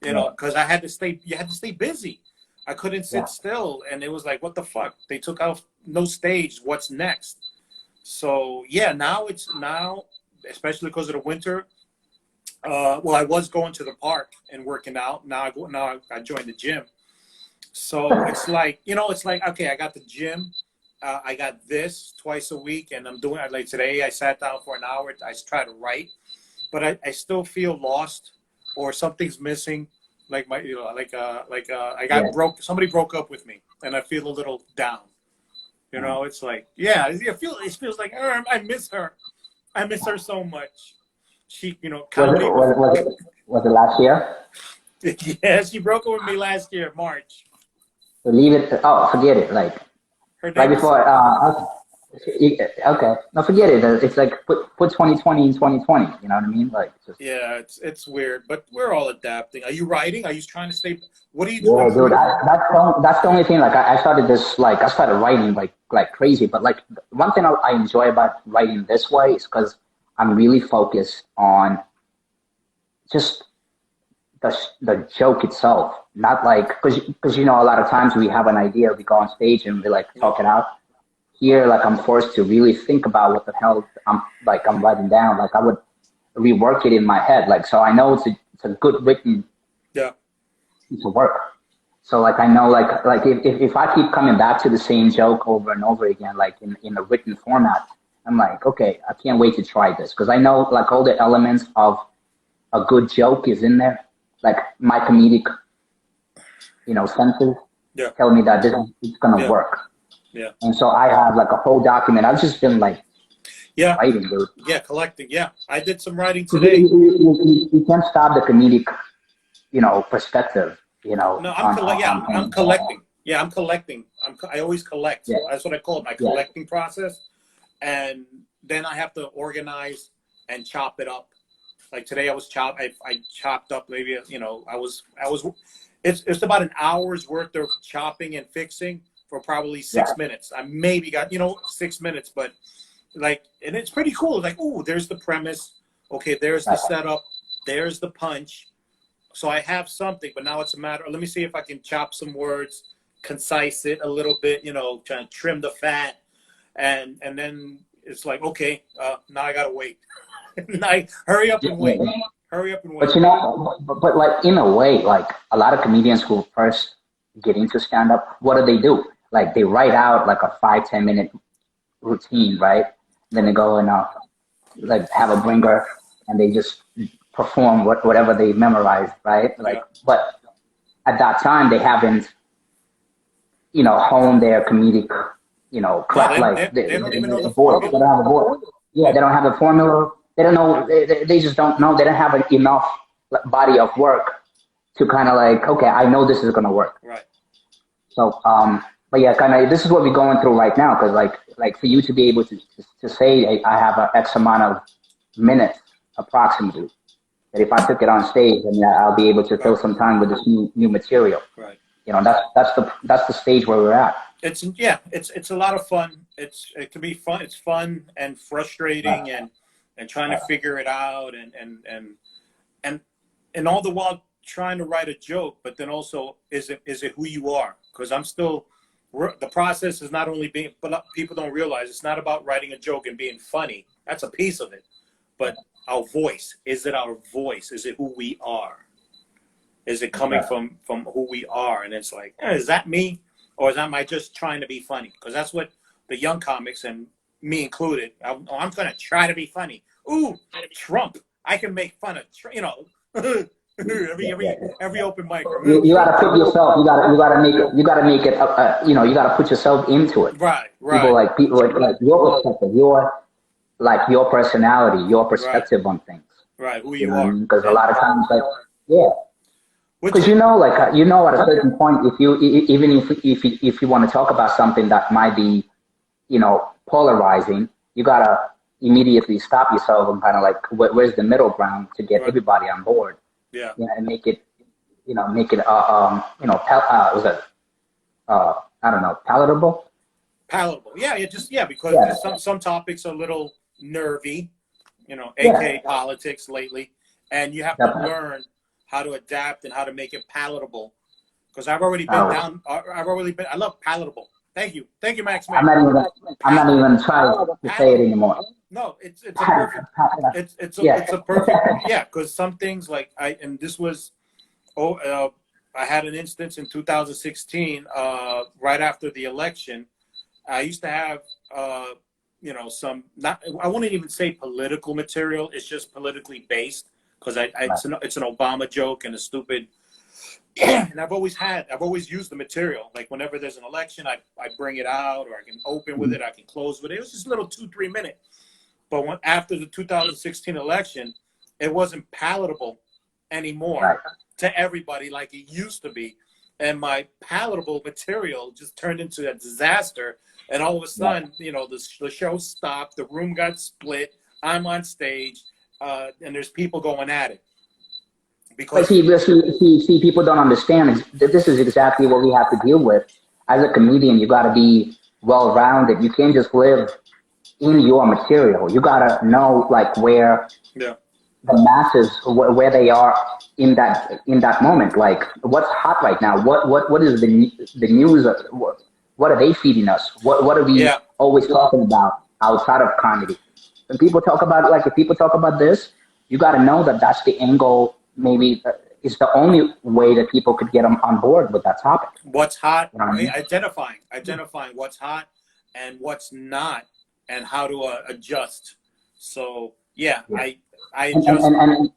A: because you had to stay busy. I couldn't sit still. And it was like, what the fuck? They took out no stage. What's next? So yeah, now, especially because of the winter, well, I was going to the park and working out. Now I joined the gym. So it's like, okay, I got the gym. I got this twice a week, and I'm doing it. Like today, I sat down for an hour. I try to write, but I still feel lost or something's missing. Like I got somebody broke up with me, and I feel a little down. It's like, it feels like I miss her. I miss her so much. She, comedy.
B: Was it last year?
A: Yeah, she broke up with me last year, March.
B: So leave it. Forget it. Like right before. Okay. No, forget it. It's like put 2020 in 2020. You know what I mean? Like just.
A: Yeah, it's weird, but we're all adapting. Are you writing? Are you trying to stay? What are you doing?
B: Yeah, dude. That's the only thing. Like I started this. Like I started writing like crazy. But like one thing I enjoy about writing this way is because I'm really focused on just the joke itself, not like because a lot of times we have an idea, we go on stage and we like talk it out. Here, like I'm forced to really think about what the hell I'm writing down. Like I would rework it in my head, like so I know it's a good written piece of work. So like I know like if I keep coming back to the same joke over and over again, like in a written format, I'm like, okay, I can't wait to try this because I know like all the elements of a good joke is in there. Like my comedic, senses tell me that it's gonna work.
A: Yeah.
B: And so I have like a whole document. I've just been like writing, dude.
A: Yeah, collecting. Yeah, I did some writing today.
B: You can't stop the comedic, perspective.
A: No, I'm collecting. Yeah, I'm collecting. I always collect. So that's what I call it, my collecting process. And then I have to organize and chop it up. Like today, I chopped up maybe it's about an hour's worth of chopping and fixing for probably 6 minutes. I maybe got 6 minutes, but and it's pretty cool. Like, oh, there's the premise. Okay, there's the setup. There's the punch. So I have something, but now it's a matter. Let me see if I can chop some words, concise it a little bit. Trying to trim the fat, and then it's like, okay, now I gotta wait. Hurry up and wait. Hurry up and wait.
B: But but like in a way, like a lot of comedians who first get into stand-up, what do? Like they write out like a 5-10 minute routine, right? Then they go and like have a bringer and they just perform whatever they memorized, right? Like, but at that time they haven't, honed their comedic,
A: they don't even know the
B: board. They don't have a board. Yeah, they don't have a formula. They don't know. They just don't know. They don't have enough body of work to kind of like, okay, I know this is gonna work.
A: Right.
B: So, but yeah, kind of. This is what we're going through right now, because like for you to be able to say, hey, I have an X amount of minutes approximately, that if I took it on stage, then I'll be able to fill some time with this new material.
A: Right.
B: That's the stage where we're at.
A: It's a lot of fun. It can be fun. It's fun and frustrating and trying to figure it out and all the while trying to write a joke, but then also is it who you are? Because the process is not only being, but people don't realize it's not about writing a joke and being funny. That's a piece of it, but our voice. Is it our voice? Is it who we are? Is it coming from who we are? And it's like, is that me? Or am I just trying to be funny? Because that's what the young comics, and me included, I'm going to try to be funny. Ooh, Trump. I can make fun of, every open mic.
B: You got to put yourself, you got to make it, you got to put yourself into it.
A: Right.
B: People like your perspective, your personality, your perspective on things.
A: Right, who you are.
B: Because a lot of times, because at a certain point, if you want to talk about something that might be, polarizing, you gotta immediately stop yourself and kind of like, where's the middle ground to get everybody on board? Yeah, and make it I don't know, palatable.
A: Palatable. Yeah, because
B: Yeah,
A: some topics are a little nervy,
B: yeah,
A: aka politics lately, and you have to
B: definitely.
A: learn how to adapt and how to make it palatable. Because I've already been
B: Oh,
A: down. I've already been. I love palatable. Thank you, Max
B: I'm
A: Man.
B: not even. I'm not
A: Palatable,
B: even trying to say it
A: palatable.
B: anymore.
A: No, it's a perfect.
B: Yeah.
A: It's a perfect. Yeah, because some things like and this was. Oh, I had an instance in 2016, right after the election. I used to have, some not. I wouldn't even say political material. It's just politically based because
B: Right.
A: it's an Obama joke and a stupid. And I've always used the material. Like whenever there's an election, I bring it out, or I can open with
B: Mhm.
A: it, I can close with it. It was just a little 2-3 minute. But after the 2016 election, it wasn't palatable anymore
B: Right.
A: to everybody like it used to be. And my palatable material just turned into a disaster. And all of a
B: Yeah.
A: sudden, the show stopped, the room got split, I'm on stage, and there's people going at it.
B: But
A: Because,
B: see, people don't understand that this is exactly what we have to deal with. As a comedian, you got to be well rounded. You can't just live in your material. You got to know like where
A: yeah,
B: the masses, where they are in that moment. Like what's hot right now. What is the news? What are they feeding us? What are we
A: yeah,
B: always talking about outside of comedy? When people talk about like if people talk about this, you got to know that that's the angle. Maybe is the only way that people could get them on board with that topic.
A: what's hot,
B: You know what I mean?
A: identifying what's hot and what's not, and how to adjust. So, yeah,
B: Yeah.
A: I
B: And and,
A: adjust.
B: and, and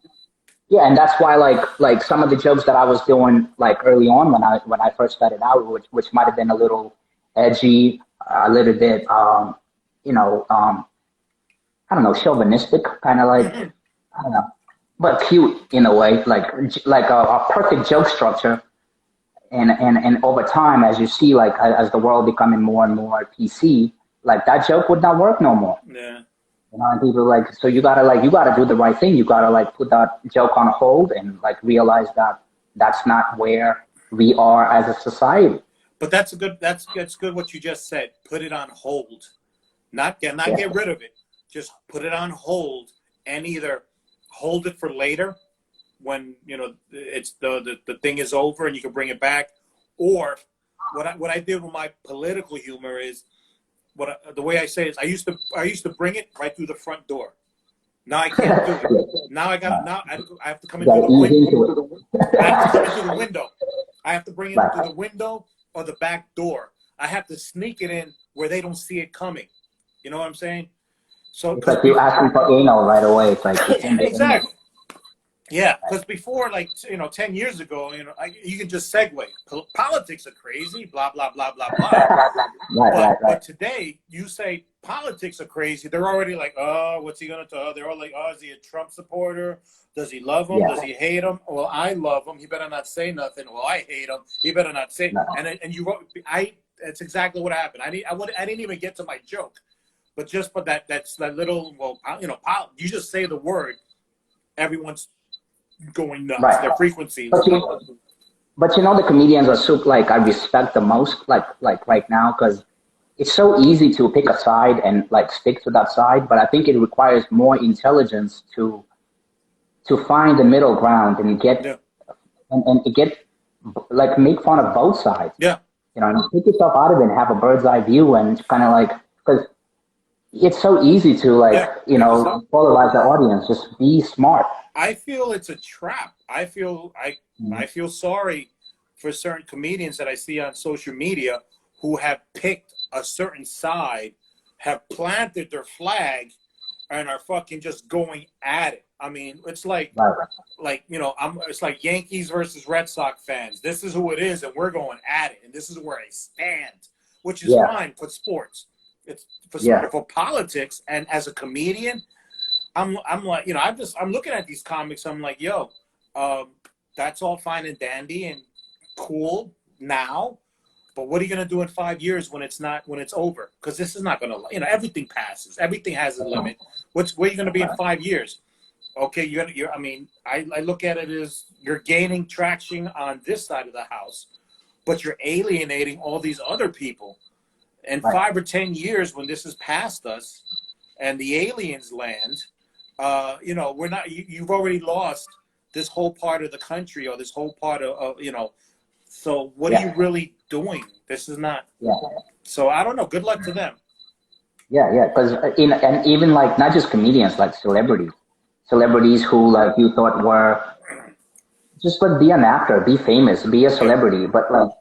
B: yeah, and that's why like some of the jokes that I was doing like early on when I first started out, which might have been a little edgy, a little bit you know, I don't know, chauvinistic, kind of like I don't know, but cute in a way, like a perfect joke structure. And over time, as you see, like as the world becoming more and more PC, like that joke would not work no more.
A: Yeah.
B: You know, and people are like, so you gotta do the right thing. You gotta like put that joke on hold and like realize that that's not where we are as a society.
A: But that's good what you just said. Put it on hold. Not
B: Yeah,
A: get rid of it. Just put it on hold, and either hold it for later when it's the thing is over and you can bring it back, or what I did with my political humor is the way I say is I used to bring it right through the front door. Now I can't do it. Now I have to come
B: you
A: in through
B: gotta
A: the
B: ease
A: window.
B: into
A: I have to come in
B: it.
A: through the window. I have to bring it through
B: Right.
A: the window or the back door. I have to sneak it in where they don't see it coming. You know what I'm saying? So,
B: It's like you asking for anal right away. It's like it's in the
A: exactly. Yeah, because before, like 10 years ago, you can just segue. Politics are crazy, blah blah blah blah blah. But
B: right.
A: today, you say politics are crazy, they're already like, oh, what's he gonna do? They're all like, oh, is he a Trump supporter? Does he love him?
B: Yeah.
A: Does he hate him? Well, I love him. He better not say nothing. Well, I hate him. He better not say.
B: No.
A: And you wrote, That's exactly what happened. I didn't even get to my joke, but just for that's that little. Well, you just say the word, everyone's going nuts.
B: Right.
A: Their frequency.
B: But but the comedians are super like I respect the most like right now because it's so easy to pick a side and like stick to that side, but I think it requires more intelligence to find the middle ground and
A: Yeah.
B: to get like make fun of both sides.
A: Yeah.
B: And take yourself out of it and have a bird's eye view and kind of like because it's so easy to like
A: Yeah. Because
B: polarize the audience. Just be smart.
A: I feel it's a trap. I feel sorry for certain comedians that I see on social media who have picked a certain side, have planted their flag, and are fucking just going at it. I mean, it's
B: Right.
A: it's like Yankees versus Red Sox fans. This is who it is, and we're going at it, and this is where I stand, which is
B: Yeah.
A: fine for sports. It's
B: Yeah.
A: for politics, and as a comedian, I'm like, I'm looking at these comics. I'm like, yo, that's all fine and dandy and cool now, but what are you gonna do in 5 years when it's over? Because this is not gonna, everything passes. Everything has a limit. Where are you gonna be in 5 years? Okay, I look at it as you're gaining traction on this side of the house. but you're alienating all these other people. And
B: Right.
A: 5 or 10 years when this is past us and the aliens land, you know, we're not, you've already lost this whole part of the country or this whole part of you know, so what are you really doing? This is not, so I don't know. Good luck to them.
B: Yeah. Because and even like not just comedians, like celebrities who like you thought were just like be an actor, be famous, be a celebrity, but like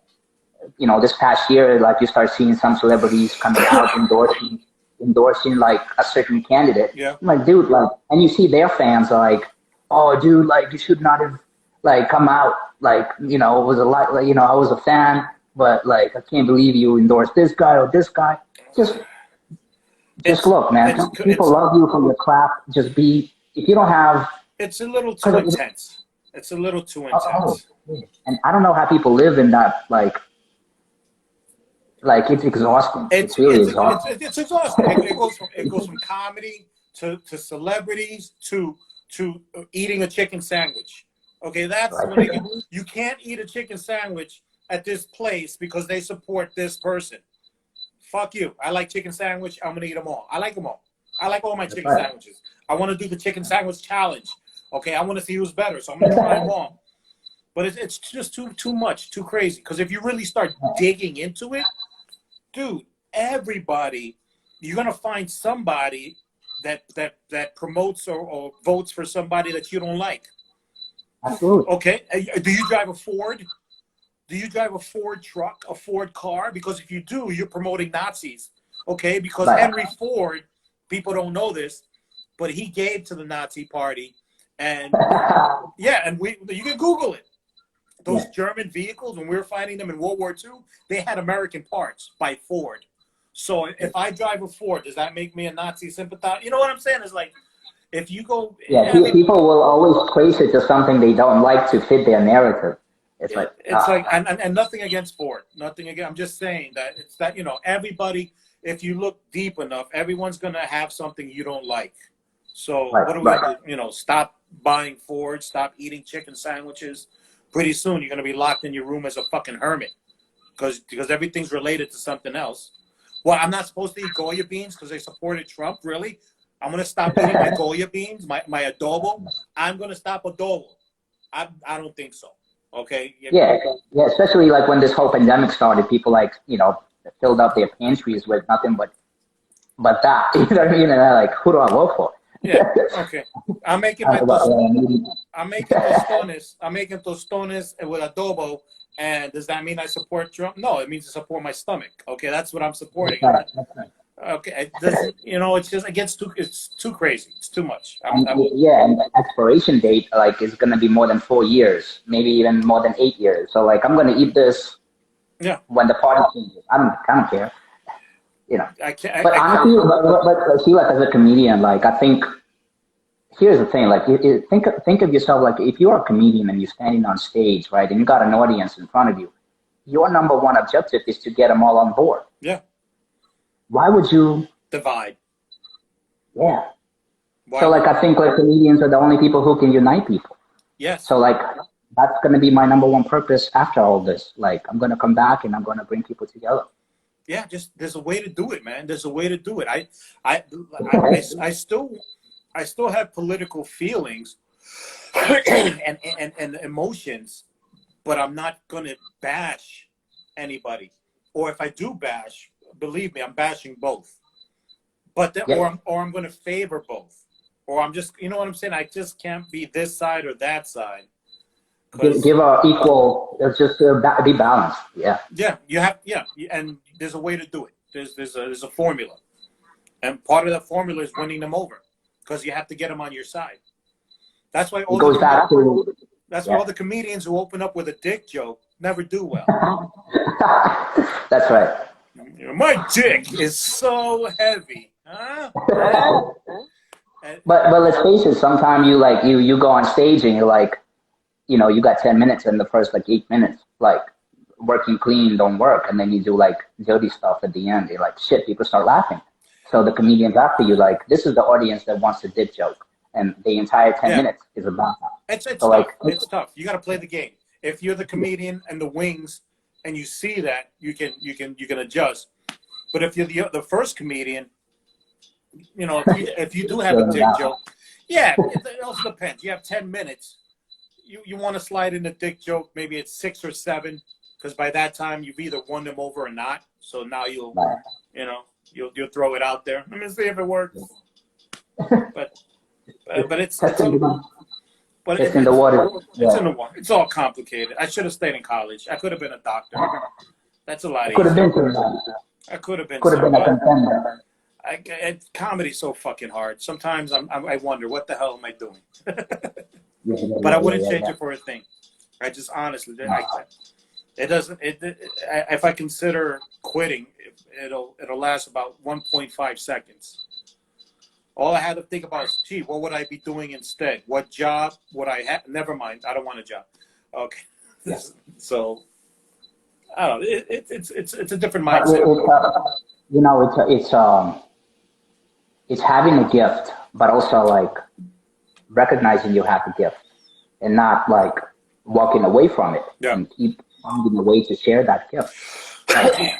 B: you know, this past year, like you start seeing some celebrities coming out endorsing like a certain candidate.
A: Yeah.
B: I'm like, dude, like, and you see their fans are like, oh, dude, like you should not have like come out. Like, you know, it was a lot, like, you know, I was a fan, but like, I can't believe you endorsed this guy or this guy. Just look, man. People love you for your craft. Just be, if you don't have.
A: It's a little too intense. It's a little too intense.
B: And I don't know how people live in that, like it's exhausting. It's really exhausting.
A: It's exhausting. It goes from comedy to celebrities to eating a chicken sandwich. Okay, that's when you can't eat a chicken sandwich at this place because they support this person. Fuck you. I like chicken sandwich. I'm gonna eat them all. I like them all. I like all my chicken sandwiches. I want to do the chicken sandwich challenge. Okay, I want to see who's better, so I'm gonna try them all. But it's just too much, too crazy. Because if you really start digging into it, dude, everybody, you're gonna find somebody that promotes or votes for somebody that you don't like.
B: Absolutely.
A: Okay, do you drive a Ford? Do you drive a Ford truck, a Ford car? Because if you do, you're promoting Nazis. Okay, because Henry Ford, people don't know this, but he gave to the Nazi party, and and you can Google it. Those German vehicles, when we were fighting them in World War II, they had American parts by Ford. So if I drive a Ford, does that make me a Nazi sympathizer? You know what I'm saying? It's like, if you go...
B: Yeah, people will always trace it to something they don't like to fit their narrative. It's like...
A: And nothing against Ford. Nothing against... I'm just saying that it's that, you know, everybody, if you look deep enough, everyone's going to have something you don't like. So what do we do? You know, stop buying Ford, stop eating chicken sandwiches. Pretty soon you're going to be locked in your room as a fucking hermit because everything's related to something else. Well, I'm not supposed to eat Goya beans because they supported Trump, really? I'm going to stop eating my Goya beans, my adobo. I'm going to stop adobo. I don't think so. Okay?
B: Yeah, especially like when this whole pandemic started, people like, you know, filled up their pantries with nothing but that. You know what I mean? And they're like, who do I vote for?
A: Yeah. Okay. I'm making tostones. I'm making tostones with adobo. And does that mean I support Trump? No, it means to support my stomach. Okay, that's what I'm supporting. Okay, you know, it's just it's too crazy. It's too much.
B: And the expiration date like is gonna be more than 4 years, maybe even more than 8 years. So like I'm gonna eat this.
A: Yeah.
B: When the party changes, I don't care. You know,
A: but
B: honestly, but see, like as a comedian, like I think here's the thing, like think of yourself like if you're a comedian and you're standing on stage, right, and you got an audience in front of you, your number one objective is to get them all on board.
A: Yeah.
B: Why would you
A: divide?
B: Yeah. So like I think like comedians are the only people who can unite people.
A: Yes.
B: So like that's gonna be my number one purpose after all this. Like I'm gonna come back and I'm gonna bring people together.
A: Yeah, just there's a way to do it, man. There's a way to do it. I still have political feelings and emotions, but I'm not gonna bash anybody. Or if I do bash, believe me, I'm bashing both. But or I'm gonna favor both. Or I'm just, you know what I'm saying? I just can't be this side or that side.
B: Give a equal. It's just be balanced. Yeah.
A: Yeah, you have. Yeah, and there's a way to do it. There's a formula, and part of that formula is winning them over, because you have to get them on your side. That's why all all the comedians who open up with a dick joke never do well.
B: That's right.
A: My dick is so heavy, huh?
B: But let's face it. Sometimes you go on stage and you're like, you know, you got 10 minutes and the first like 8 minutes, like working clean don't work. And then you do like dirty stuff at the end. You're like, shit, people start laughing. So the comedians after you, like, this is the audience that wants a dick joke. And the entire 10 minutes is about that.
A: It's tough. It's tough. You got to play the game. If you're the comedian and the wings and you see that, you can adjust. But if you're the first comedian, you know, if you do have a dick joke, yeah, it also depends. You have 10 minutes. You want to slide in a dick joke, maybe it's 6 or 7, because by that time you've either won them over or not. So now you'll throw it out there. Let me see if it works. But it's in the water. It's in the water. It's all complicated. I should have stayed in college. I could have been a doctor. That's a lot easier. I could have been a contender. Comedy's so fucking hard. Sometimes I wonder, what the hell am I doing? But I wouldn't change it for a thing. I just honestly, it doesn't. If I consider quitting, it'll last about 1.5 seconds. All I had to think about is, gee, what would I be doing instead? What job would I have? Never mind, I don't want a job. Okay, so I don't know. It's a different mindset.
B: It's having a gift, but also like recognizing you have a gift and not like walking away from it and keep finding a way to share that gift. Like, hey,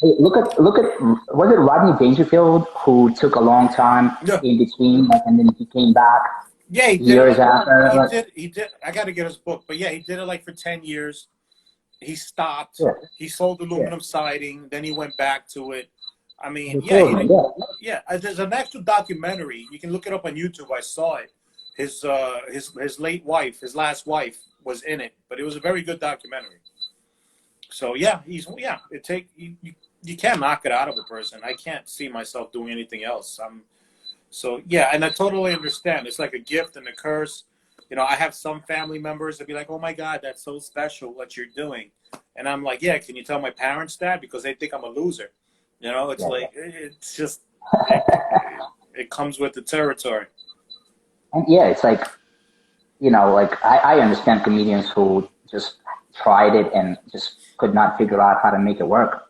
B: look at was it Rodney Dangerfield who took a long time in between, like, and then he came back?
A: Yeah, he did
B: years after.
A: He did. I got to get his book, but yeah, he did it like for 10 years. He stopped. Yeah. He sold aluminum siding. Then he went back to it. I mean, there's an actual documentary. You can look it up on YouTube. I saw it. His late wife, his last wife, was in it, but it was a very good documentary. So yeah, you can't knock it out of a person. I can't see myself doing anything else. So yeah, and I totally understand. It's like a gift and a curse. You know, I have some family members that be like, "Oh my God, that's so special what you're doing," and I'm like, "Yeah, can you tell my parents that, because they think I'm a loser?" You know, it's like it's just it comes with the territory.
B: And yeah, it's like, you know, like I understand comedians who just tried it and just could not figure out how to make it work.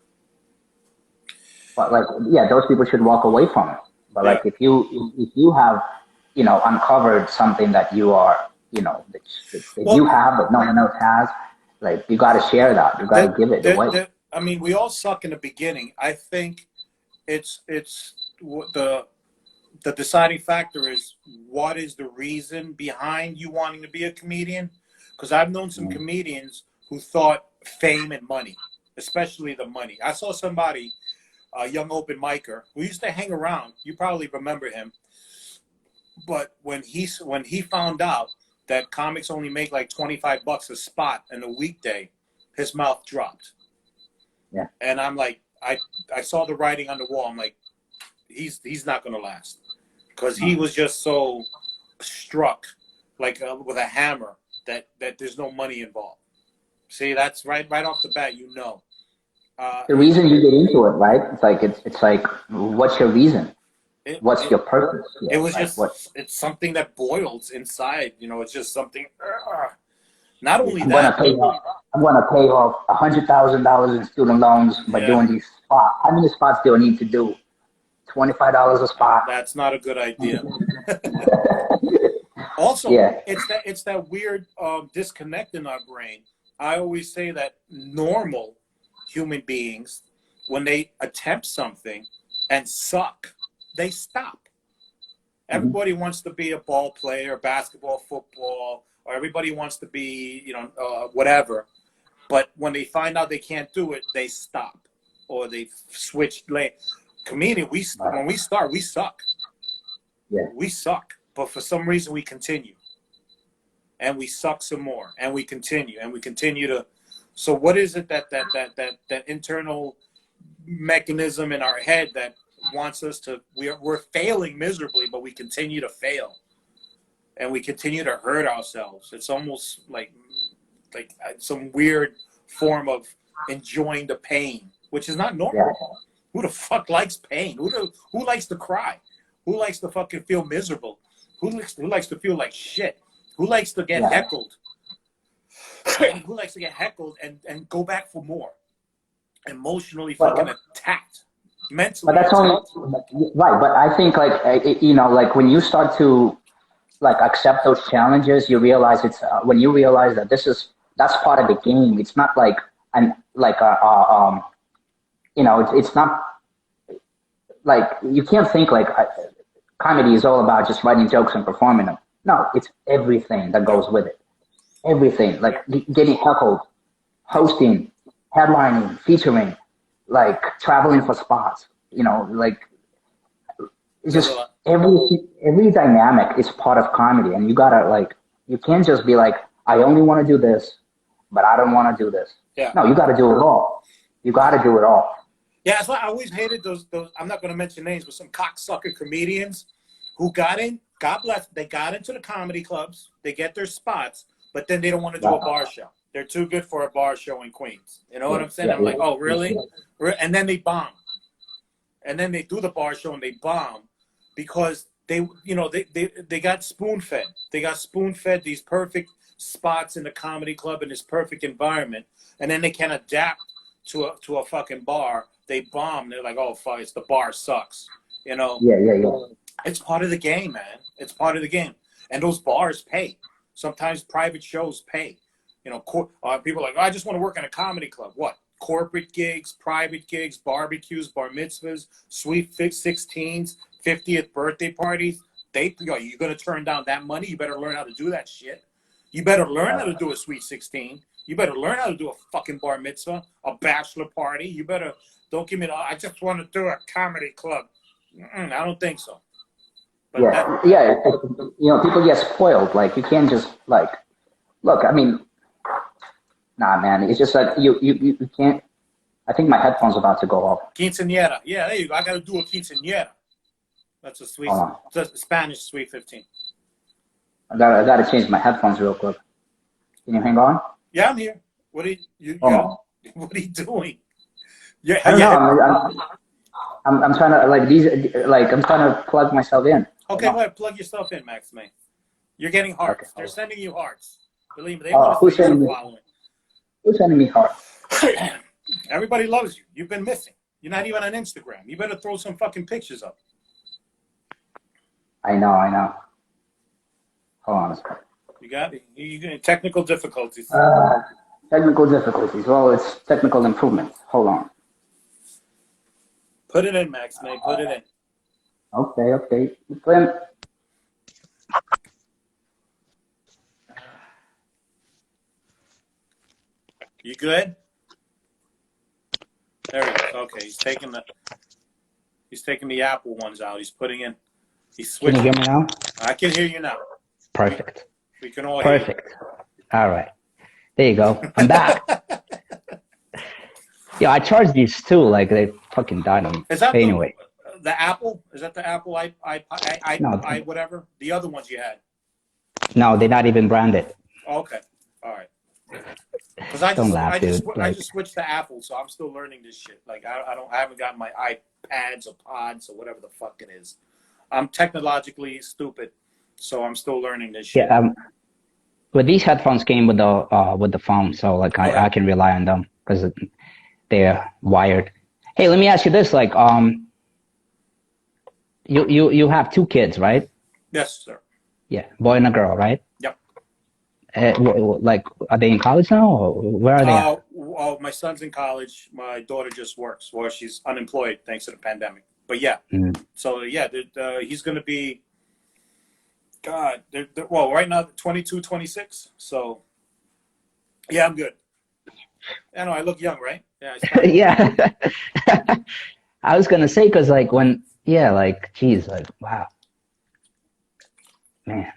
B: But like, yeah, those people should walk away from it. But like, if you have, you know, uncovered something that you are, you know, that you have but no one else has, like, you got to share that. You got to give it away.
A: I mean, we all suck in the beginning. I think it's the deciding factor is, what is the reason behind you wanting to be a comedian? Because I've known some comedians who thought fame and money, especially the money. I saw somebody, a young open micer, who used to hang around. You probably remember him. But when he found out that comics only make like $25 a spot in a weekday, his mouth dropped. Yeah. And I'm like, I saw the writing on the wall. I'm like, he's not going to last, because he was just so struck like with a hammer that there's no money involved. See, that's right off the bat, you know.
B: The reason you get into it, right? It's like, what's your reason? What's your purpose?
A: It was like, it's something that boils inside. You know, it's just something. Not only
B: I'm going to pay off $100,000 in student loans by doing these spots. How many spots do I need to do? $25 a spot.
A: That's not a good idea. Also, it's that weird disconnect in our brain. I always say that normal human beings, when they attempt something and suck, they stop. Everybody wants to be a ball player, basketball, football, or everybody wants to be, you know, whatever. But when they find out they can't do it, they stop, or they switch lane. Comedian, when we start, we suck. Yeah. We suck, but for some reason we continue, and we suck some more, and we continue, to. So what is it that internal mechanism in our head that wants us to? We're failing miserably, but we continue to fail, and we continue to hurt ourselves. It's almost like some weird form of enjoying the pain, which is not normal. Yeah. Who the fuck likes pain? Who likes to cry? Who likes to fucking feel miserable? Who likes to feel like shit? Who likes to get heckled? Who likes to get heckled and go back for more? Emotionally fucking attacked. Mentally.
B: But that's only right. But I think, like, you know, like, when you start to like accept those challenges, you realize when you realize that that's part of the game. It's not like and like you know, it's not like you can't think like comedy is all about just writing jokes and performing them. No, it's everything that goes with it. Everything, like getting heckled, hosting, headlining, featuring, like traveling for spots. You know, like it's
A: There's a
B: just
A: lot.
B: every dynamic is part of comedy, and you gotta like you can't just be like I only want to do this, but I don't want to do this.
A: Yeah.
B: No, you got to do it all. You got to do it all.
A: Yeah, that's why I always hated those. I'm not going to mention names, but some cocksucker comedians who got in. God bless. They got into the comedy clubs. They get their spots, but then they don't want to do a bar show. They're too good for a bar show in Queens. You know what I'm saying? I'm like, oh, really? And then they bomb. And then they do the bar show and they bomb because they got spoon fed. They got spoon fed these perfect spots in the comedy club in this perfect environment, and then they can adapt to a fucking bar. They bomb. They're like, oh fuck, it's the bar sucks. You know?
B: Yeah.
A: It's part of the game, man. It's part of the game. And those bars pay. Sometimes private shows pay. You know, people are like, oh, I just want to work in a comedy club. What? Corporate gigs, private gigs, barbecues, bar mitzvahs, sweet 16s, 50th birthday parties. You're going to turn down that money? You better learn how to do that shit. You better learn how to do a sweet 16. You better learn how to do a fucking bar mitzvah, a bachelor party. You better, don't give me the, I just want to do a comedy club. I don't think so. But
B: you know, people get spoiled. Like, you can't just, like, look, I mean, nah, man. It's just like, you can't, I think my headphone's about to go off.
A: Quinceañera. Yeah, there you go. I got to do a quinceañera. That's a sweet, that's a Spanish sweet 15.
B: I gotta change my headphones real quick. Can you hang on?
A: Yeah, I'm here. What are you what are you doing? Yeah,
B: I don't know. I'm trying to I'm trying to plug myself in.
A: Okay, go ahead, plug yourself in, Max, man. You're getting hearts. Okay. They're sending you hearts. Believe me, they want to see you following.
B: Who's sending me hearts?
A: Everybody loves you. You've been missing. You're not even on Instagram. You better throw some fucking pictures up.
B: I know. Hold on a second.
A: You got it? You got technical difficulties.
B: Technical difficulties. Well, it's technical improvements. Hold on.
A: Put it in, Max, man. Put it in.
B: Okay. Flynn.
A: You good? There he is. Okay, he's taking the Apple ones out. He's putting in. He's switching.
B: Can you hear me now?
A: I can hear you now.
B: Perfect.
A: We can all hear you.
B: Perfect. All right. There you go. I'm back. Yeah, I charged these too. Like, they fucking died on me.
A: Is that
B: anyway?
A: The Apple? Is that the Apple I whatever? The other ones you had?
B: No, they're not even branded.
A: Okay. All right. Because I just switched to Apple, so I'm still learning this shit. Like, I haven't got my iPads or pods or whatever the fuck it is. I'm technologically stupid, so I'm still learning this shit.
B: Yeah. But these headphones came with the phone, so like I can rely on them because they're wired. Hey, let me ask you this: like, you have 2 kids, right?
A: Yes, sir.
B: Yeah, boy and a girl, right?
A: Yep.
B: Like, are they in college now, or where are they?
A: Oh, my son's in college. My daughter just works. Well, she's unemployed thanks to the pandemic. But yeah, so yeah, he's going to be. God, well, right now 22, 26. So yeah, I'm good. I know I look young, right? Yeah.
B: Yeah. I was gonna say because like like geez, like wow, man.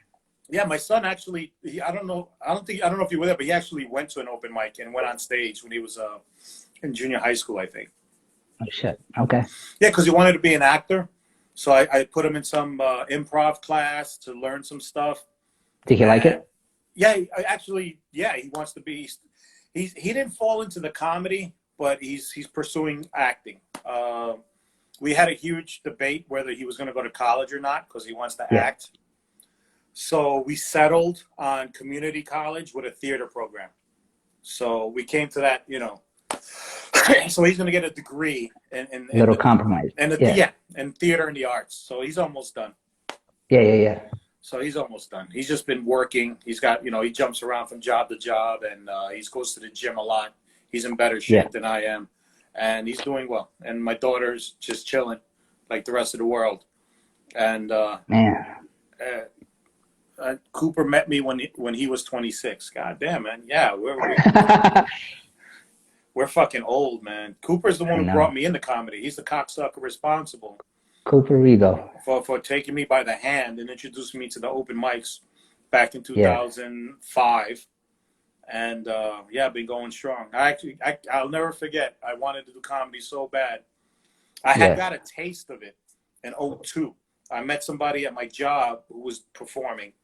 A: Yeah, my son actually. I don't know if you were there, but he actually went to an open mic and went on stage when he was in junior high school, I think.
B: Oh shit. Okay.
A: Yeah, because he wanted to be an actor, so I put him in some improv class to learn some stuff.
B: Did he like it?
A: Yeah, he wants to be. He didn't fall into the comedy, but he's pursuing acting. We had a huge debate whether he was going to go to college or not because he wants to act. So we settled on community college with a theater program. So we came to that, So he's going to get a degree in
B: little compromise.
A: And in theater and the arts. So he's almost done.
B: Yeah.
A: So he's almost done. He's just been working. He's got, he jumps around from job to job, and he goes to the gym a lot. He's in better shape than I am, and he's doing well. And my daughter's just chilling, like the rest of the world. And Cooper met me when he was 26. God damn, man. Yeah, we're fucking old, man. Cooper's the one who brought me into comedy. He's the cocksucker responsible.
B: Cooper Rigo.
A: For taking me by the hand and introducing me to the open mics back in 2005. And I've been going strong. I'll never forget. I wanted to do comedy so bad. I had got a taste of it in 2002. I met somebody at my job who was performing,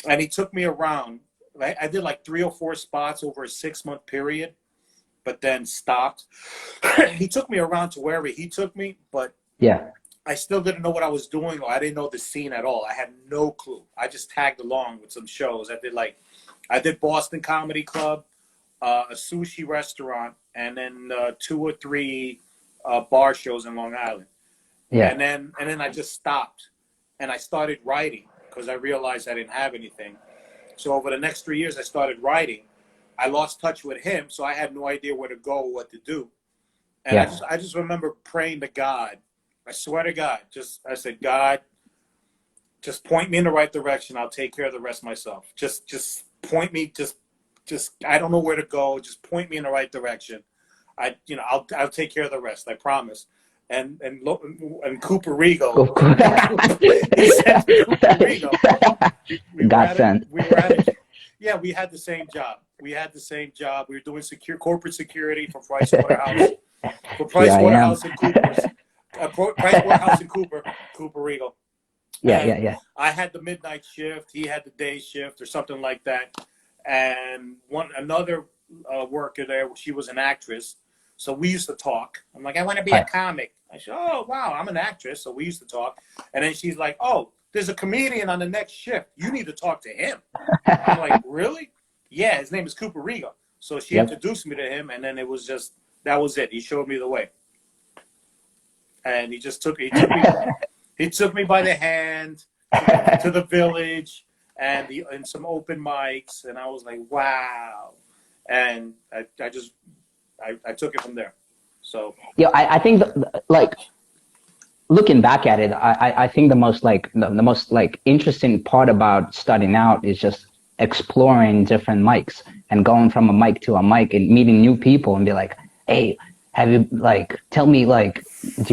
A: and he took me around. I did like 3 or 4 spots over a 6-month period, but then stopped. He took me around to wherever he took me, but I still didn't know what I was doing, or I didn't know the scene at all. I had no clue. I just tagged along with some shows. I did Boston Comedy Club, a sushi restaurant, and then 2 or 3 bar shows in Long Island. And then I just stopped, and I started writing because I realized I didn't have anything. So over the next 3 years, I started writing. I lost touch with him, so I had no idea where to go or what to do. And I just remember praying to God. I swear to God, I said, God, just point me in the right direction. I'll take care of the rest myself. Just point me. Just I don't know where to go. Just point me in the right direction. I'll take care of the rest. I promise. And Cooper Rigo. He said to Cooper Rigo.
B: God sent.
A: We had the same job. We were doing corporate security for Price Waterhouse. Waterhouse and Cooper's. Price Waterhouse and Cooper Rigo. I had the midnight shift. He had the day shift or something like that. And another worker there, she was an actress. So we used to talk. I'm like, I want to be a comic. I said, oh, wow, I'm an actress. So we used to talk. And then she's like, oh, there's a comedian on the next shift. You need to talk to him. I'm like, really? Yeah, his name is Cooper Rigo. So she introduced me to him. And then that was it. He showed me the way. And he took me by the hand to the village and some open mics. And I was like, wow. And I took it from there. So
B: I think looking back at it, I think the most interesting part about starting out is just exploring different mics and going from a mic to a mic and meeting new people and be like, hey, have you tell me do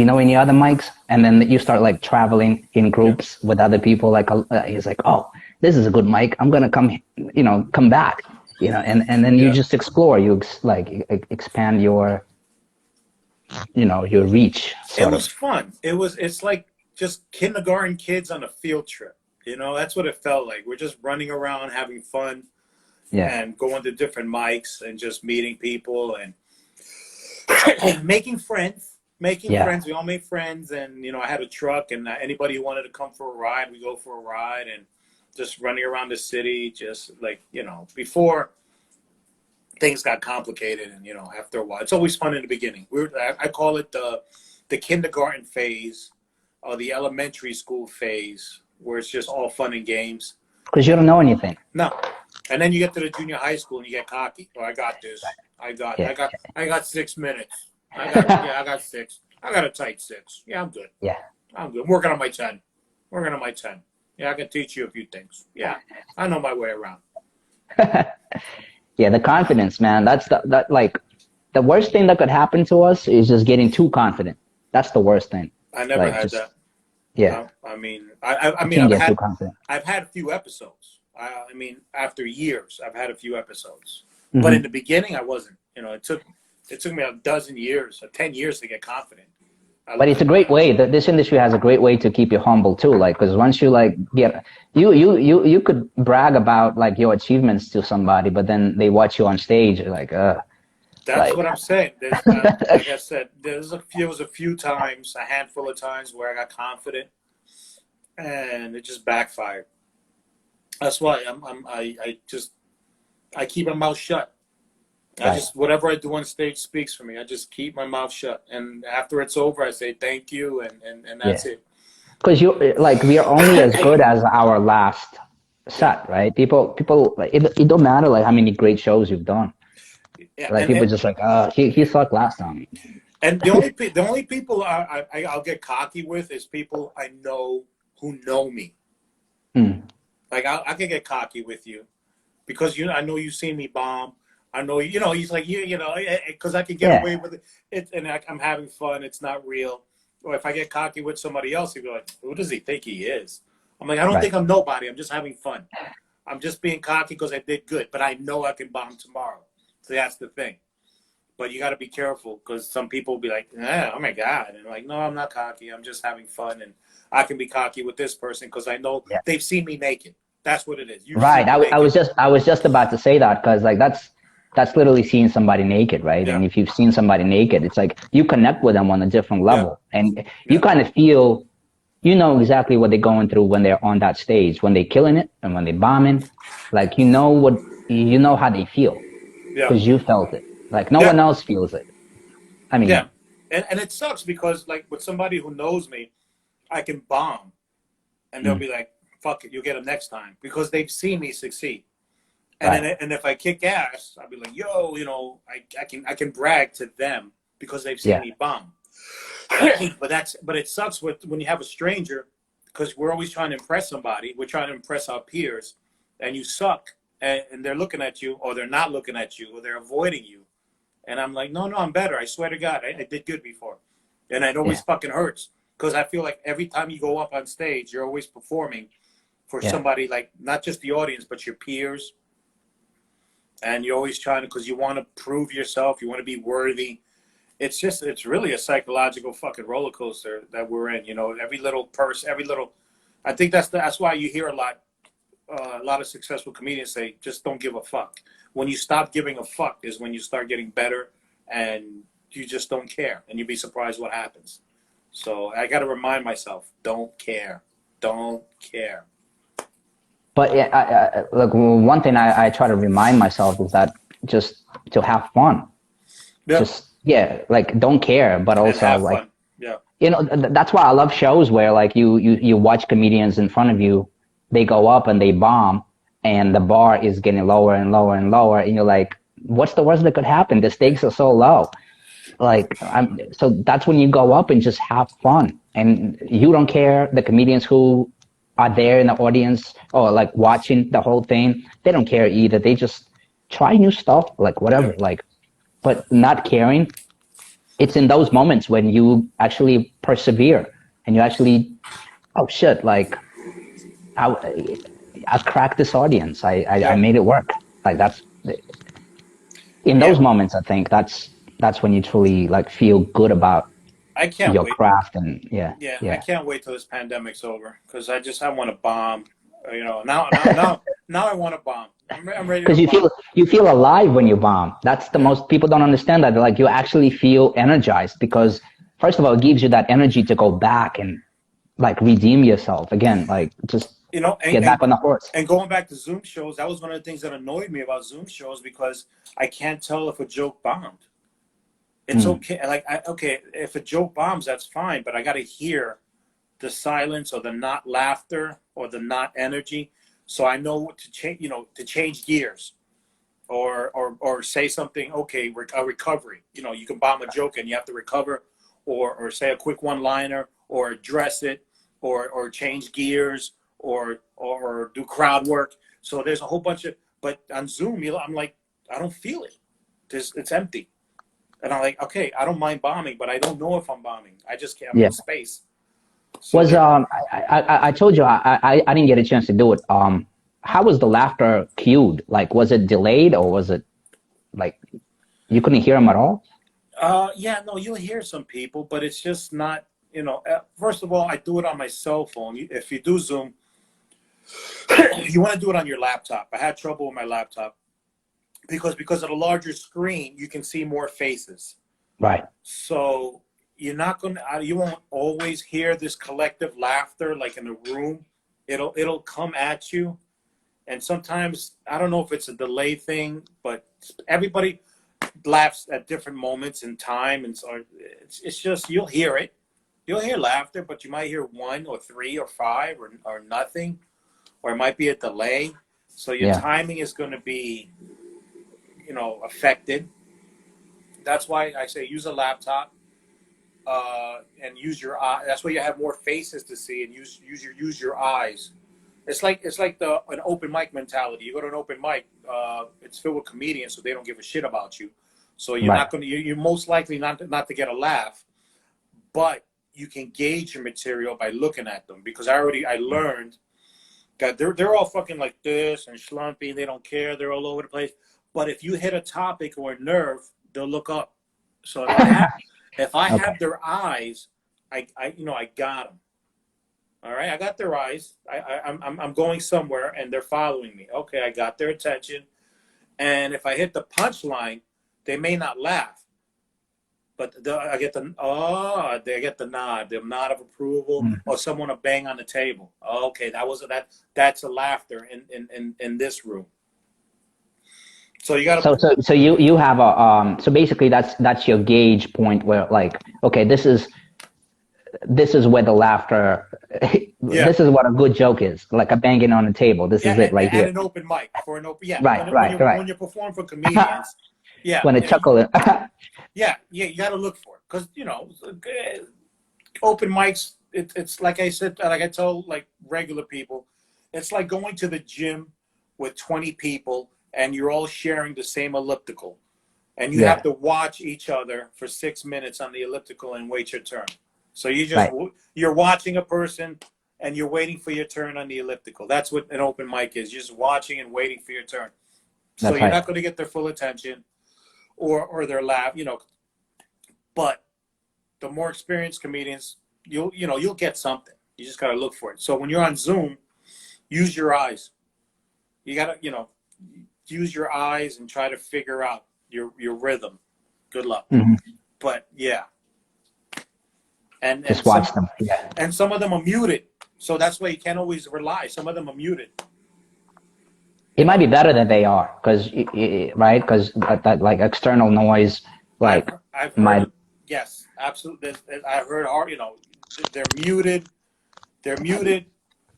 B: you know any other mics? And then you start traveling in groups with other people. He's like, oh, this is a good mic. I'm gonna come back. And then you just explore. You expand your your reach.
A: It was fun. It's like just kindergarten kids on a field trip. That's what it felt like. We're just running around having fun, and going to different mics and just meeting people and making friends. We all made friends, and I had a truck, and anybody who wanted to come for a ride, we go for a ride, and just running around the city, just before things got complicated, and after a while, it's always fun in the beginning. I call it the kindergarten phase or the elementary school phase, where it's just all fun and games.
B: Because you don't know anything.
A: No, and then you get to the junior high school and you get cocky. Oh, I got this. I got 6 minutes. I got 6. I got a tight 6. Yeah, I'm good.
B: Yeah,
A: I'm good. I'm working on my 10. Yeah, I can teach you a few things. Yeah, I know my way around.
B: Yeah, the confidence, man. That's the worst thing that could happen to us is just getting too confident. That's the worst thing.
A: I never had that.
B: Yeah.
A: I've had a few episodes. After years, I've had a few episodes. Mm-hmm. But in the beginning, I wasn't. It took me a dozen years, or 10 years to get confident.
B: But it's a great way. This industry has a great way to keep you humble too. Because once you get, you could brag about your achievements to somebody, but then they watch you on stage, you're
A: That's what I'm saying. Like I said, there was a few times, a handful of times where I got confident, and it just backfired. That's why I keep my mouth shut. Whatever I do on stage speaks for me. I just keep my mouth shut, and after it's over, I say thank you, and that's it.
B: Because we are only as good as our last set, right? People, it don't matter how many great shows you've done.
A: Yeah,
B: Like people just like, he sucked last time.
A: and the only people I'll get cocky with is people I know who know me.
B: Mm.
A: Like I can get cocky with you because I know you see me bomb. I know he's like because I can get
B: Yeah,
A: away with it, and I'm having fun. It's not real. Or if I get cocky with somebody else, he'd be like, "Who does he think he is?" I'm like, I don't
B: right.
A: think I'm nobody. I'm just having fun. I'm just being cocky because I did good, but I know I can bomb tomorrow. So that's the thing. But you got to be careful because some people will be like, oh my God. And I'm like, no, I'm not cocky. I'm just having fun. And I can be cocky with this person because I know
B: Yeah.
A: they've seen me naked. That's what it is. You've seen
B: Right.
A: me naked.
B: I was just about to say that because like that's literally seeing somebody naked, right?
A: Yeah.
B: And if you've seen somebody naked, it's like you connect with them on a different
A: Yeah.
B: level, and you
A: Yeah.
B: kind of feel, you know exactly what they're going through when they're on that stage, when they're killing it and when they're bombing. Like you know how they feel
A: Yeah.
B: because you felt it. Like no
A: Yeah.
B: one else feels it. I
A: Yeah.
B: mean,
A: And it sucks because, like, with somebody who knows me, I can bomb and they'll
B: mm,
A: be like, fuck it, you'll get them next time because they've seen me succeed.
B: right.
A: And if I kick ass, I'll be like, yo, I can brag to them because they've seen
B: Yeah.
A: me bomb. But it sucks when you have a stranger because we're always trying to impress somebody. We're trying to impress our peers, and you suck, and they're looking at you, or they're not looking at you, or they're avoiding you. And I'm like, no, I'm better. I swear to God, I did good before, and it always
B: Yeah.
A: fucking hurts because I feel like every time you go up on stage, you're always performing for
B: Yeah.
A: somebody, like not just the audience, but your peers, and you're always trying to because you want to prove yourself, you want to be worthy. It's really a psychological fucking roller coaster that we're in. Every little person, every little. I think that's why you hear a lot of successful comedians say, just don't give a fuck. When you stop giving a fuck is when you start getting better, and you just don't care, and you'd be surprised what happens. So I got to remind myself, don't care.
B: But yeah, look, one thing I try to remind myself is that just to have fun.
A: Yeah,
B: Just yeah, like don't care, but
A: and
B: also
A: have
B: like,
A: fun. Yeah,
B: you know, that's why I love shows where like you watch comedians in front of you, they go up and they bomb, and the bar is getting lower and lower and lower, and you're like, what's the worst that could happen? The stakes are so low. Like so that's when you go up and just have fun, and you don't care. The comedians who are there in the audience or like watching the whole thing, they don't care either. They just try new stuff, like
A: yeah,
B: whatever, like, but not caring. It's in those moments when you actually persevere and you actually, oh shit, like I, I cracked this audience. I
A: yeah,
B: made it work. Like that's in
A: yeah.
B: those moments. I think that's when you truly like feel good about
A: I can't
B: your
A: wait.
B: craft and yeah,
A: Yeah, I
B: yeah.
A: can't wait till this pandemic's over because I want to bomb. Now I want to bomb. I'm ready to
B: Because
A: bomb.
B: you feel alive when you bomb. That's the
A: Yeah,
B: most people don't understand that. Like you actually feel energized because first of all, it gives you that energy to go back and like redeem yourself again. Like just
A: you know, and,
B: get back
A: and
B: on the horse.
A: and going back to Zoom shows, that was one of the things that annoyed me about Zoom shows because I can't tell if a joke bombed. It's
B: Mm,
A: okay, like okay, if a joke bombs, that's fine, but I got to hear the silence or the not laughter or the not energy, so I know what to change. To change gears or say something. Okay, a recovery. You can bomb a joke and you have to recover, or say a quick one liner, or address it, or change gears, or do crowd work. So there's a whole bunch of. But on Zoom, I'm like, I don't feel it. It's empty, and I'm like, okay, I don't mind bombing, but I don't know if I'm bombing. I just can't. I'm
B: yeah.
A: in space. So
B: Was
A: there.
B: I told you I didn't get a chance to do it. How was the laughter cued? Like was it delayed or was it like you couldn't hear them at all?
A: Yeah, no, you'll hear some people, but it's just not. First of all, I do it on my cell phone. If you do Zoom, you want to do it on your laptop. I had trouble with my laptop because of the larger screen, you can see more faces.
B: Right.
A: So you won't always hear this collective laughter like in the room. It'll come at you, and sometimes I don't know if it's a delay thing, but everybody laughs at different moments in time, and so it's just you'll hear it. You'll hear laughter, but you might hear one or three or five or nothing, or it might be a delay. So your
B: Yeah.
A: timing is going to be, affected. That's why I say use a laptop and use your eye. That's why you have more faces to see and use your eyes. It's like an open mic mentality. You go to an open mic, it's filled with comedians, so they don't give a shit about you. So you're
B: Right.
A: not gonna. You're most likely not to get a laugh, but you can gauge your material by looking at them because I learned that they're all fucking like this and schlumpy and they don't care. They're all over the place. But if you hit a topic or a nerve, they'll look up. So if I have their eyes, I got them. All right, I got their eyes. I'm going somewhere, and they're following me. Okay, I got their attention, and if I hit the punchline, they may not laugh, but I get they get the nod of approval, or someone to bang on the table. Okay, that's a laughter in this room. So you got
B: to. So you have a so basically that's your gauge point where like, okay, this is where the laughter.
A: Yeah.
B: This is what a good joke is, like a banging on the table. This is it right here.
A: And an open mic for an open. Yeah.
B: Right.
A: When you perform for comedians. Yeah.
B: When it chuckle.
A: Yeah. You got to look for it because open mics. It's like I said, like I told like regular people, it's like going to the gym with 20 people and you're all sharing the same elliptical, and you have to watch each other for 6 minutes on the elliptical and wait your turn. So you're watching a person and you're waiting for your turn on the elliptical. That's what an open mic is. You're just watching and waiting for your turn. So you're not going to get their full attention or their laugh, but the more experienced comedians, you'll get something. You just got to look for it. So when you're on Zoom, use your eyes. You got to, use your eyes and try to figure out your rhythm. Good luck.
B: Mm-hmm.
A: But yeah. And
B: just watch them. Yeah.
A: And some of them are muted. So that's why you can't always rely. Some of them are muted.
B: It might be better that they are, because right, because that like external noise, like
A: I've heard, yes, absolutely. I've heard, they're muted,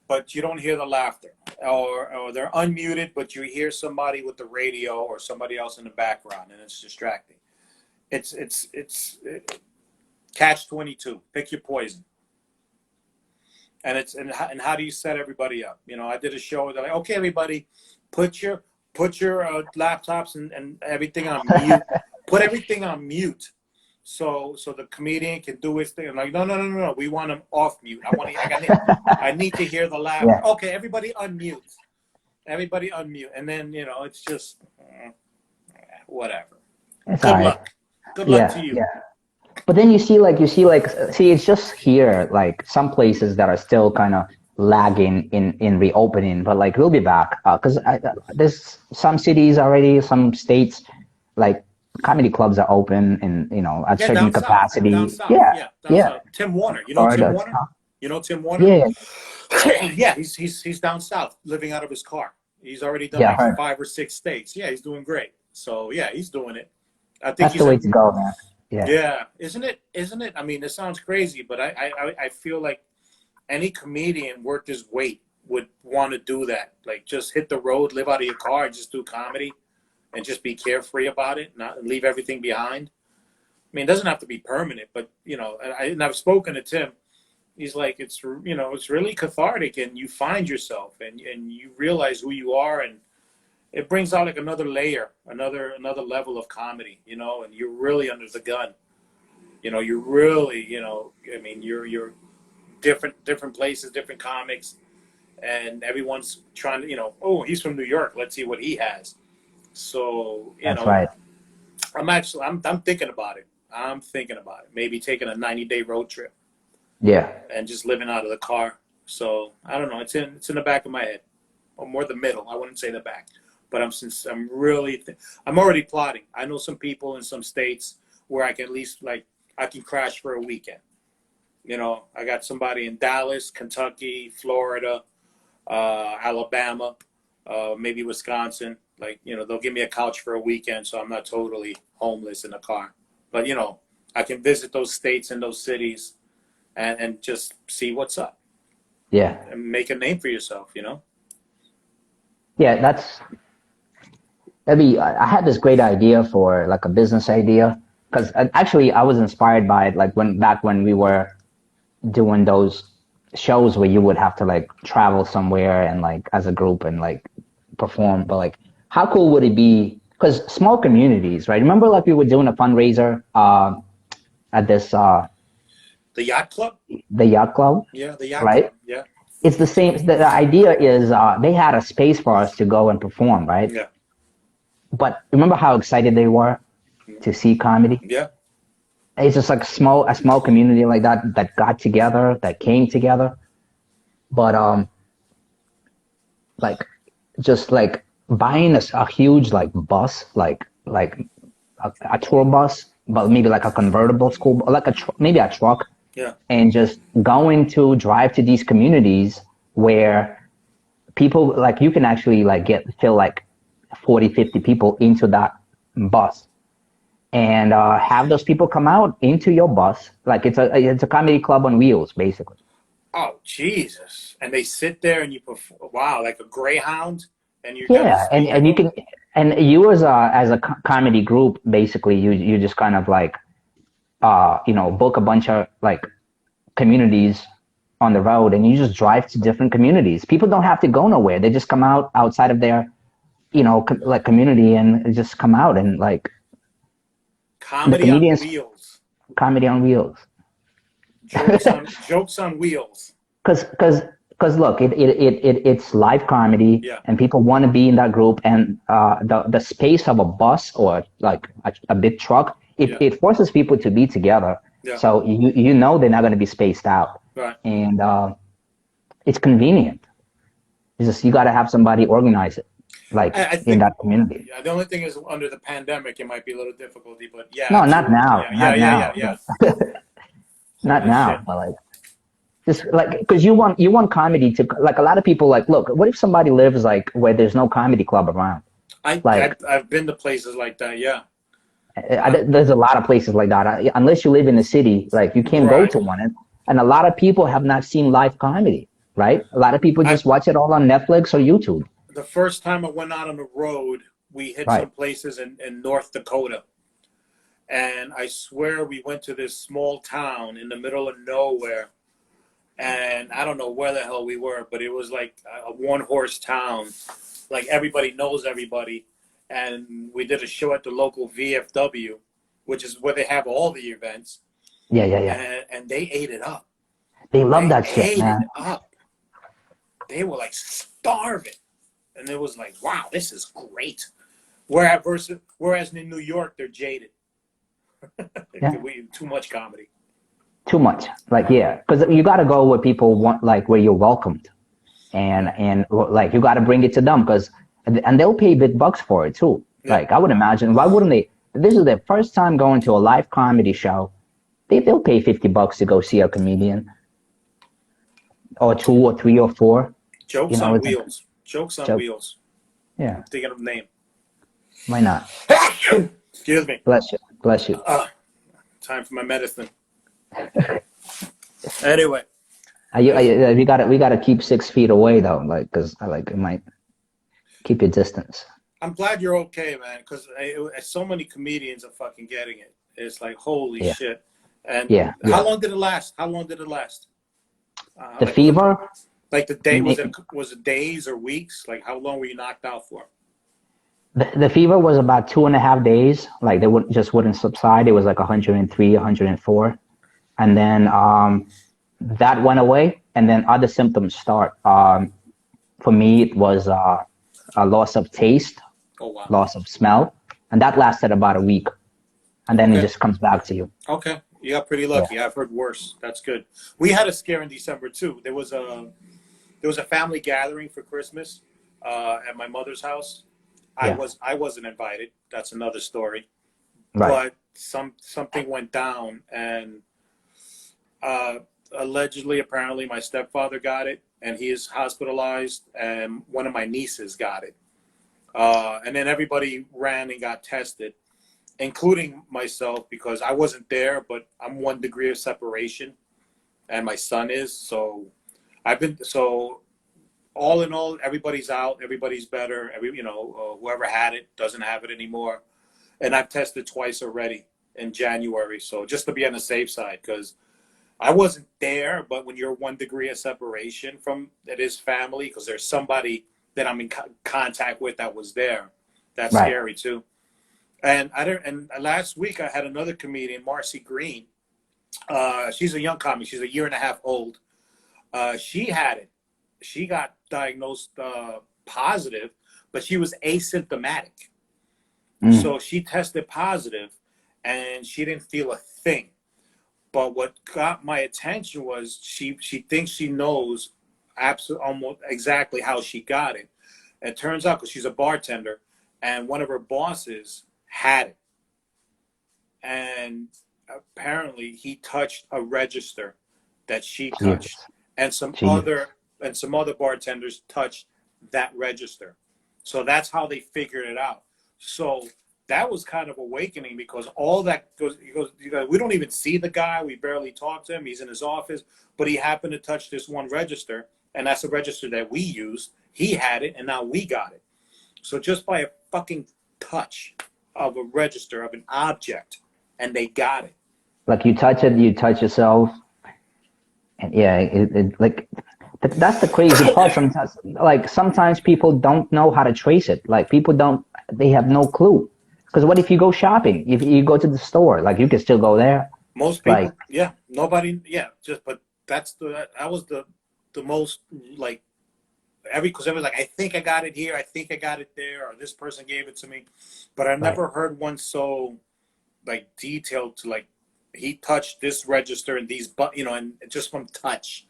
A: but you don't hear the laughter, or they're unmuted, but you hear somebody with the radio or somebody else in the background, and it's distracting. It's catch-22. Pick your poison. And how do you set everybody up? I did a show that, okay, everybody, put your laptops and everything on mute. Put everything on mute, so the comedian can do his thing. I'm like, no, we want him off mute. I need to hear the laugh. Yeah. Okay, everybody unmute, and then it's just whatever.
B: It's
A: Good luck. Good luck to you.
B: Yeah. But then you see, it's just here, like some places that are still kind of lagging in reopening, but like we'll be back because there's some cities already, some states, like comedy clubs are open and at certain capacity.
A: South. Tim Warner, Tim Warner? Tim Warner?
B: Yeah.
A: Yeah, he's down south, living out of his car. He's already done 5 or 6 states. Yeah, he's doing great. So yeah, he's doing it. I think
B: that's the way to go, man.
A: Yeah, isn't it? I mean, this sounds crazy, but I feel like any comedian worth his weight would want to do that. Like, just hit the road, live out of your car, and just do comedy, and just be carefree about it, not leave everything behind. I mean, it doesn't have to be permanent, but and I've spoken to Tim. He's like, it's really cathartic, and you find yourself, and you realize who you are, and it brings out like another layer, another level of comedy, and you're really under the gun. You're really, I mean, you're different places, different comics, and everyone's trying to, oh, he's from New York, let's see what he has. So,
B: That's right.
A: I'm thinking about it. Maybe taking a 90-day road trip.
B: Yeah.
A: And just living out of the car. So, I don't know. It's in the back of my head, or more the middle. I wouldn't say the back. But I'm already plotting. I know some people in some states where I can at least I can crash for a weekend. I got somebody in Dallas, Kentucky, Florida, Alabama, maybe Wisconsin. They'll give me a couch for a weekend, so I'm not totally homeless in a car. But I can visit those states and those cities, and just see what's up.
B: Yeah.
A: And make a name for yourself.
B: Yeah, I had this great idea for like a business idea, because actually I was inspired by it, like when we were doing those shows where you would have to like travel somewhere and like as a group and like perform. But like, how cool would it be? Because small communities, right? Remember, like we were doing a fundraiser at this
A: The yacht club.
B: the yacht club,
A: Yeah, the yacht club.
B: right?
A: Yeah.
B: It's the same. The idea is they had a space for us to go and perform, right?
A: Yeah.
B: But remember how excited they were to see comedy?
A: Yeah.
B: It's just like a small community like that got together, that came together. But like just like buying a huge like bus, like a tour bus, but maybe like a convertible school, like maybe a truck,
A: Yeah.
B: and just going to drive to these communities where people like you can actually like fill like 40, 50 people into that bus and have those people come out into your bus. Like it's a comedy club on wheels, basically.
A: Oh Jesus! And they sit there and you perform. Wow, like a greyhound, and you got the
B: Yeah,
A: speaker
B: and you
A: going.
B: can and you as a comedy group, basically you just kind of like book a bunch of like communities on the road and you just drive to different communities. People don't have to go nowhere. They just come out outside of their like community and just come out and like the
A: Comedy on
B: comedians
A: wheels.
B: comedy on wheels.
A: Jokes on wheels.
B: Because look, it's live comedy,
A: Yeah.
B: and people want to be in that group, and the space of a bus or like a big truck,
A: Yeah.
B: it forces people to be together.
A: Yeah.
B: So you know they're not going to be spaced out,
A: Right.
B: and it's convenient. It's just you got to have somebody organize it, like
A: I
B: in
A: think
B: that community.
A: yeah, the only thing is under the pandemic it might be a little difficulty, but yeah,
B: No, not
A: absolutely.
B: now,
A: Yeah, yeah,
B: not
A: yeah, yeah,
B: now,
A: yeah.
B: not
A: Holy
B: now,
A: shit.
B: but like. Just like because you want comedy to like a lot of people like look what if somebody lives like where there's no comedy club around like
A: I've been to places like that, yeah.
B: there's a lot of places like that unless you live in the city like you can't go
A: Right.
B: to one and a lot of people have not seen live comedy, right? A lot of people
A: I
B: just watch it all on Netflix or YouTube,
A: The first time I went out on the road, we hit
B: right?
A: some places in North Dakota. And I swear we went to this small town in the middle of nowhere. And I don't know where the hell we were, but it was like a one horse town. Like everybody knows everybody. And we did a show at the local VFW, which is where they have all the events.
B: Yeah.
A: And they ate it up.
B: They love
A: They
B: that shit,
A: ate it
B: man.
A: up. They were like starving. And it was like, wow, this is great. Whereas in New York, they're jaded.
B: Yeah.
A: Too much comedy.
B: Too much, like, yeah, because you got to go where people want, like where you're welcomed, and like you got to bring it to them because and they'll pay big bucks for it too.
A: Yeah.
B: Like I would imagine, why wouldn't they? This is their first time going to a live comedy show. They'll pay $50 to go see a comedian, or two or three or four.
A: Jokes on wheels. Jokes on wheels.
B: Yeah.
A: I'm thinking of the name.
B: Why not?
A: Excuse me.
B: Bless you. Bless you.
A: Time for my medicine. Anyway.
B: We gotta keep 6 feet away though, like, cause I like it might keep your distance.
A: I'm glad you're okay, man, because so many comedians are fucking getting it. It's like, holy shit. And how long did it last? How long did it last?
B: The fever?
A: Like the day, was it days or weeks? Like how long were you knocked out for?
B: The fever was about 2.5 days. Like they wouldn't subside. It was like 103, 104. And then that went away, and then other symptoms start. For me, it was a loss of taste, loss of smell, and that lasted about a week. And then it just comes back to you.
A: Okay. You got pretty lucky. Yeah. I've heard worse. That's good. We had a scare in December too. There was a family gathering for Christmas at my mother's house. I wasn't invited. That's another story. Right. But something went down, and allegedly, apparently, my stepfather got it, and he is hospitalized, and one of my nieces got it. And then everybody ran and got tested, including myself, because I wasn't there, but I'm 1 degree of separation, and my son is. So all in all, everybody's out, everybody's better. Whoever had it doesn't have it anymore. And I've tested twice already. in January. So just to be on the safe side, because I wasn't there, but when you're 1 degree of separation from it is family, because there's somebody that I'm in contact with that was there. That's
B: Right.
A: scary too. And last week I had another comedian, Marcy Green. She's a young comic. She's a year and a half old. She had it. She got diagnosed positive, but she was asymptomatic. So she tested positive, and she didn't feel a thing. But what got my attention was she thinks she knows almost exactly how she got it. And it turns out because she's a bartender, and one of her bosses had it, and apparently he touched a register that she touched, and some other bartenders touched that register. So that's how they figured it out. So that was kind of awakening, because all that goes, we don't even see the guy. We barely talk to him. He's in his office, but he happened to touch this one register, and that's a register that we use. He had it, and now we got it. So just by a fucking touch of a register of an object, and they got it.
B: Like you touch it, you touch yourself, and that's the crazy part. Sometimes people don't know how to trace it. Like they have no clue. Because what if you go shopping? If you go to the store, like you can still go there.
A: Most people, nobody, but that was the most like because everyone's like, I think I got it here, I think I got it there, or this person gave it to me, but I've never heard one so like detailed to like he touched this register and these, and just from touch,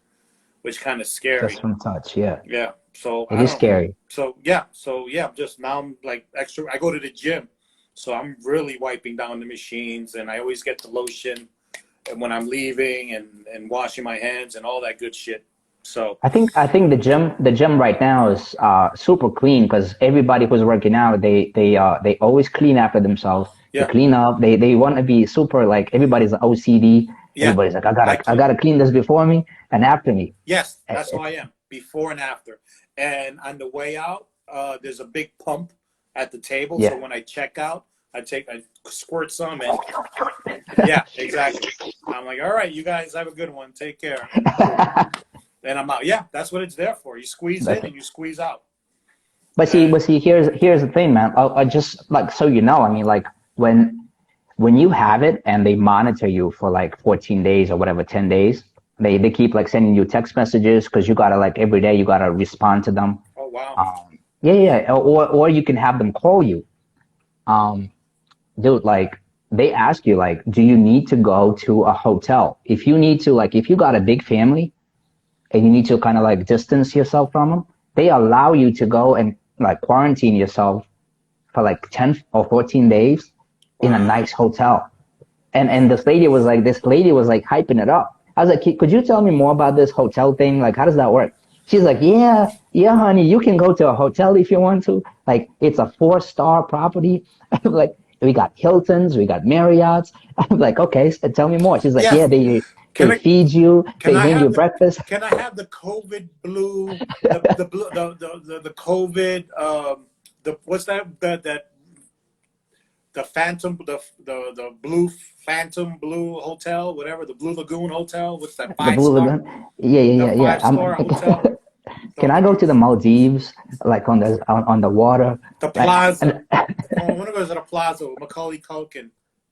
A: which kind of scary.
B: Just from touch, yeah.
A: Yeah, so
B: it is scary.
A: So just now I'm like extra. I go to the gym. So I'm really wiping down the machines, and I always get the lotion and when I'm leaving and washing my hands and all that good shit. So
B: I think the gym right now is super clean, because everybody who's working out, they always clean after themselves.
A: Yeah.
B: They clean up. They want to be super, like everybody's OCD. Yeah. Everybody's like, I gotta clean this before me and after me.
A: Yes, that's how I am, before and after. And on the way out, there's a big pump at the table. Yeah. So when I check out, I squirt some, and yeah, exactly. I'm like, all right, you guys have a good one. Take care. And I'm out. Yeah, that's what it's there for. You squeeze in and you squeeze out.
B: But see, here's the thing, man. I just like, so you know, I mean, like when you have it and they monitor you for like 14 days or whatever, 10 days, they keep like sending you text messages, because you gotta like every day you gotta respond to them.
A: Oh wow.
B: Yeah. Or you can have them call you. Dude, like they ask you, like, do you need to go to a hotel? If you need to, like, if you got a big family and you need to kind of like distance yourself from them, they allow you to go and like quarantine yourself for like 10 or 14 days in a nice hotel. And this lady was like hyping it up. I was like, could you tell me more about this hotel thing? Like, how does that work? She's like, yeah, honey, you can go to a hotel if you want to. Like, it's a 4-star property. Like, we got Hiltons, we got Marriotts. I'm like, okay, so tell me more. She's like, they feed you, they bring you breakfast.
A: Can I have the COVID blue, the COVID, what's that, the Phantom, the blue Phantom Blue Hotel, whatever, the Blue Lagoon Hotel? What's that? 5-star?
B: Lagoon? Yeah.
A: 5-star hotel.
B: Can I go to the Maldives, like on the water?
A: The Plaza. I want to go to the Plaza with Macaulay Culkin.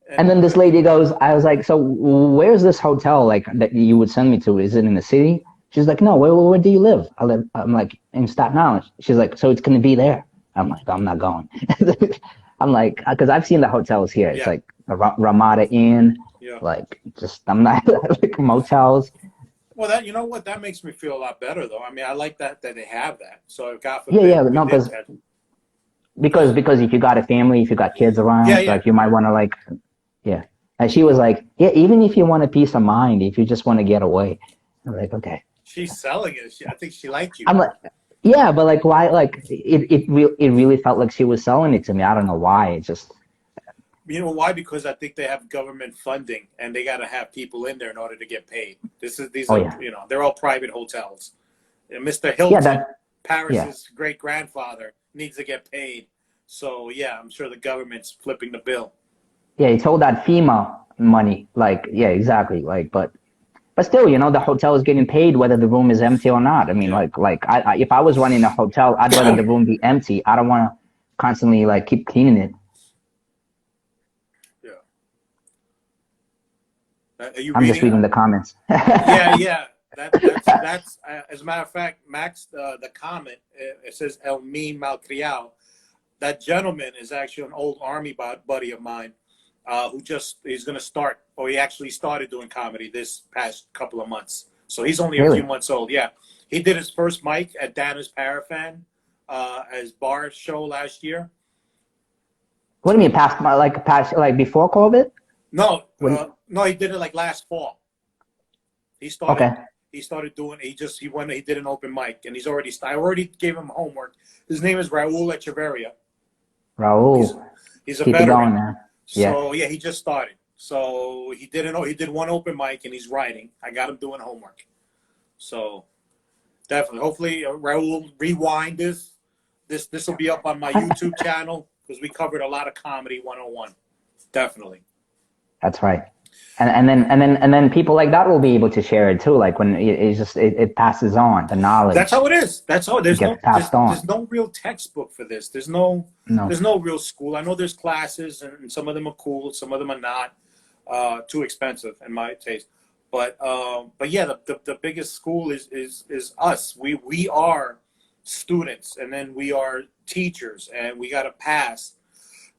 B: And then this lady goes, I was like, so where's this hotel like that you would send me to? Is it in the city? She's like, no, where do you live? I'm like, in Staten Island. She's like, so it's going to be there. I'm like, I'm not going. I'm like, because I've seen the hotels here. It's like a Ramada Inn, like just, I'm not like motels.
A: Well, that, you know what, that makes me feel a lot better though. I mean, I like that they have that. So God forbid,
B: because if you got a family, if you got kids around, like you might want to like, And she was like, even if you want a peace of mind, if you just want to get away. I'm like, okay.
A: She's selling it. I think she liked you.
B: I'm like, yeah, but like, why? Like, it really felt like she was selling it to me. I don't know why. It just.
A: You know why? Because I think they have government funding, and they got to have people in there in order to get paid. These are they're all private hotels. And Mr. Hilton, Paris's great grandfather, needs to get paid. So I'm sure the government's flipping the bill.
B: Yeah, it's all that FEMA money. Like, yeah, exactly. Like, but still, you know, the hotel is getting paid whether the room is empty or not. I mean,
A: Yeah.
B: if I was running a hotel, I'd rather the room be empty. I don't want to constantly like keep cleaning it.
A: Yeah. Are you
B: I'm just
A: reading?
B: reading the comments.
A: Yeah, yeah. That's as a matter of fact, Max, the comment, it says El Mi Malcriado. That gentleman is actually an old army buddy of mine, he's going to start, or he actually started doing comedy this past couple of months. So he's only a few
B: Really?
A: months old. Yeah, he did his first mic at Dana's Parafan, his bar show last year.
B: What do you mean past like before COVID?
A: No,
B: What do
A: no, he did it like last fall. He started.
B: okay.
A: He started doing. He went. He did an open mic, and I already gave him homework. His name is Raul Echeverria. He's
B: Raul,
A: he's a
B: keep it going,
A: veteran.
B: man. Yeah,
A: So yeah, he just started. So he did one open mic, and he's writing. I got him doing homework. So definitely, hopefully, Raul rewind this will be up on my YouTube channel because we covered a lot of comedy 101. Definitely.
B: that's right. And then people like that will be able to share it too. Like when it passes on the knowledge.
A: That's how it is. That's how there's
B: gets passed on.
A: there's no real textbook for this. There's no
B: No.
A: real school. I know there's classes and some of them are cool, some of them are not too expensive in my taste. But yeah, the biggest school is us. We are students and then we are teachers and we got to pass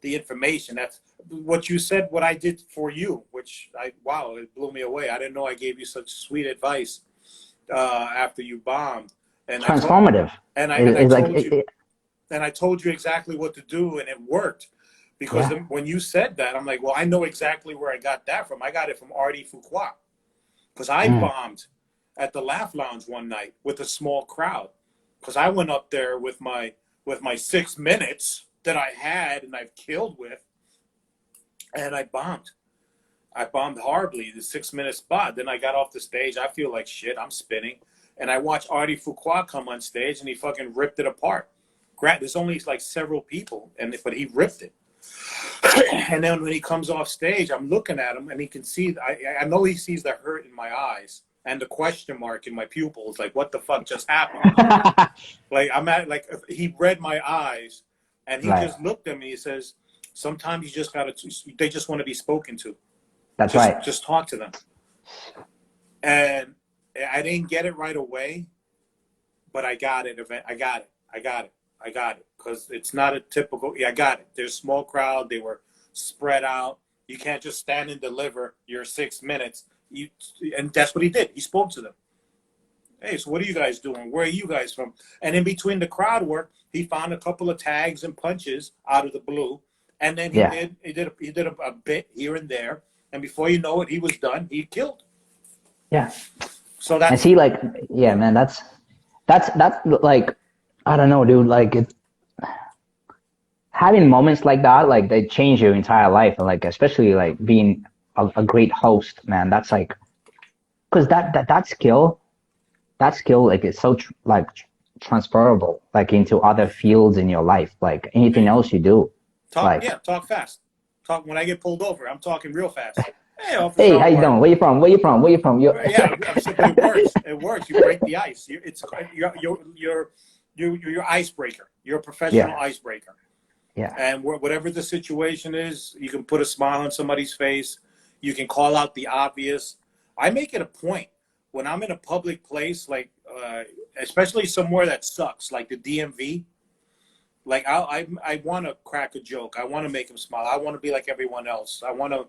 A: the information. That's what you said, what I did for you, which wow, it blew me away. I didn't know I gave you such sweet advice after you bombed. And
B: Transformative.
A: I told you exactly what to do, and it worked. Because when you said that, I'm like, well, I know exactly where I got that from. I got it from Artie Fuqua. Because I bombed at the Laugh Lounge one night with a small crowd. Because I went up there with my 6 minutes that I had and I've killed with, and I bombed. I bombed horribly, the 6 minute spot. Then I got off the stage. I feel like shit. I'm spinning. And I watched Artie Fuqua come on stage, and he fucking ripped it apart. There's only like several people, but he ripped it. And then when he comes off stage, I'm looking at him, and he can see. I know he sees the hurt in my eyes and the question mark in my pupils. Like, what the fuck just happened? He read my eyes, and he just looked at me. He says, "Sometimes you just gotta. They just want to be spoken to.
B: That's right.
A: Just talk to them." And I didn't get it right away, but I got it. I got it. Because it's not a typical. Yeah, I got it. There's a small crowd. They were spread out. You can't just stand and deliver your 6 minutes. And that's what he did. He spoke to them. Hey, so what are you guys doing? Where are you guys from? And in between the crowd work, he found a couple of tags and punches out of the blue. And then he did a bit here and there. And before you know it, he was done. He killed.
B: Yeah.
A: So that's.
B: And see, like, yeah, man, that's like, I don't know, dude. Like, having moments like that, like, they change your entire life, and like, especially like being a great host, man. That's like, because that skill, like, is so transferable, like, into other fields in your life, like anything else you do.
A: Talk fast. Talk when I get pulled over. I'm talking real fast. Hey, officer,
B: hey, how you doing? Where you from?
A: Yeah, it works. It works. You break the ice. You're your icebreaker. You're a professional icebreaker.
B: Yeah.
A: And whatever the situation is, you can put a smile on somebody's face. You can call out the obvious. I make it a point when I'm in a public place, like especially somewhere that sucks, like the DMV. Like I want to crack a joke. I want to make them smile. I want to be like everyone else. I want to,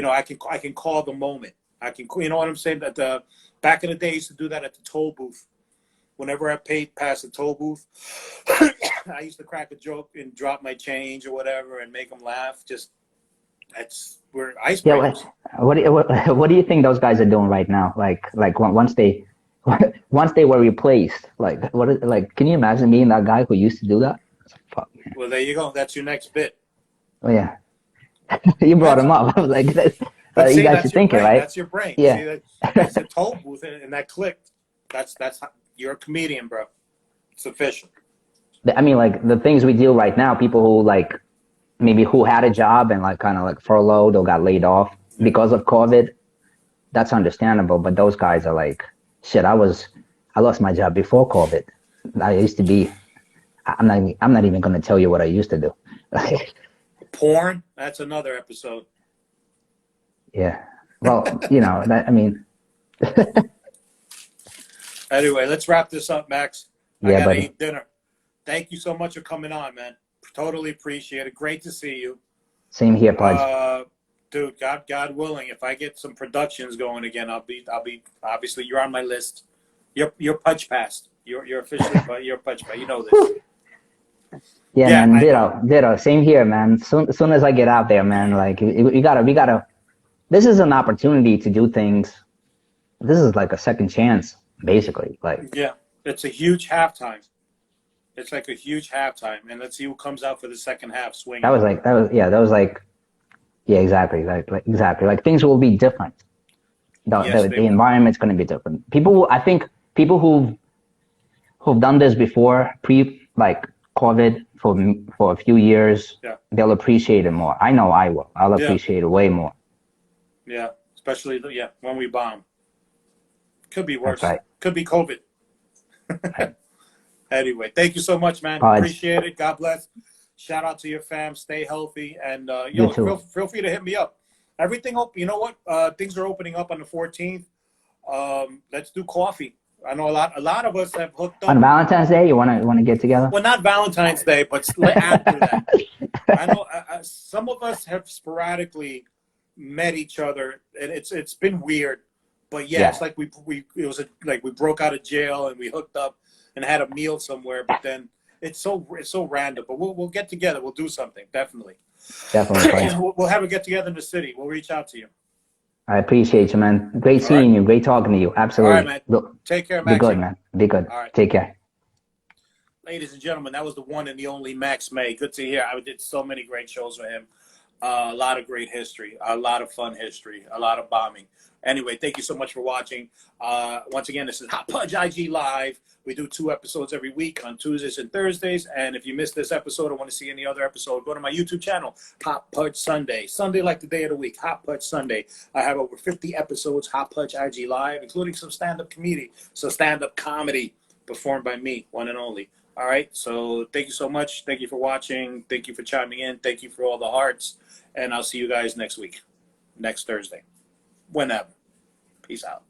A: I can call the moment. I can, you know what I'm saying? That back in the day, I used to do that at the toll booth. Whenever I paid past the toll booth, I used to crack a joke and drop my change or whatever and make them laugh. We're icebreakers.
B: Yeah, what do you think those guys are doing right now? Like once they were replaced, can you imagine being that guy who used to do that? Fuck, man.
A: Well, there you go. That's your next bit.
B: Oh yeah, you brought him up. I was like, you guys should think it, right?
A: That's your brain.
B: Yeah,
A: that's a toll booth, and that clicked. That's how, you're a comedian, bro. It's official.
B: I mean, like, the things we deal right now, people who like maybe who had a job and like kind of like furloughed or got laid off because of COVID, that's understandable. But those guys are like, shit, I lost my job before COVID. I used to be, I'm not even going to tell you what I used to do.
A: Porn, that's another episode.
B: Yeah. Well, you know, I mean,
A: Anyway, let's wrap this up, Max. I
B: yeah,
A: gotta
B: buddy.
A: eat dinner. Thank you so much for coming on, man. Totally appreciate it. Great to see you.
B: Same here, Pudge.
A: Dude, God willing, if I get some productions going again, I'll be obviously you're on my list. You're Pudge passed. You're officially you're Pudge passed. You know this.
B: Yeah,
A: Yeah,
B: man.
A: I know.
B: Ditto. Same here, man. Soon as I get out there, man, like we gotta. This is an opportunity to do things. This is like a second chance, basically. Like,
A: Yeah, it's a huge halftime. It's like a huge halftime, and let's see who comes out for the second half swinging.
B: yeah, exactly. Exactly. Like things will be different.
A: Yes,
B: The environment's going to be different. I think people who've done this before, like COVID for a few years,
A: yeah,
B: they'll appreciate it more. I know I will. I'll appreciate it way more.
A: yeah. Especially when we bomb. Could be worse.
B: That's right.
A: Could be COVID.
B: Right.
A: Anyway, thank you so much, man.
B: Pudge.
A: Appreciate it. God bless. Shout out to your fam. Stay healthy, and
B: You too.
A: feel free to hit me up. Everything open. You know what? Things are opening up on the 14th. Let's do coffee. I know a lot of us have hooked up
B: On Valentine's Day, you wanna get together?
A: Well, not Valentine's Day, but after that. I know some of us have sporadically met each other, and it's been weird. But yeah, it's like we broke out of jail and we hooked up and had a meal somewhere. But then it's so random. But we'll get together. We'll do something definitely.
B: Definitely.
A: We'll have a get together in the city. We'll reach out to you.
B: I appreciate you, man. Great seeing you. Great talking to you. Absolutely.
A: All right, man.
B: Look,
A: Take care,
B: be
A: Max.
B: good, man. Be good.
A: All right.
B: Take care.
A: Ladies and gentlemen, that was the one and the only Max May. Good to hear. I did so many great shows with him. A lot of great history, a lot of fun history, a lot of bombing. Anyway, thank you so much for watching. Once again, this is Hot Pudge IG Live. We do 2 episodes every week on Tuesdays and Thursdays. And if you missed this episode or want to see any other episode, go to my YouTube channel, Hot Pudge Sunday. Sunday like the day of the week, Hot Pudge Sunday. I have over 50 episodes, Hot Pudge IG Live, including some stand-up comedy. So stand-up comedy performed by me, one and only. All right, so thank you so much. Thank you for watching. Thank you for chiming in. Thank you for all the hearts. And I'll see you guys next week, next Thursday, whenever. Peace out.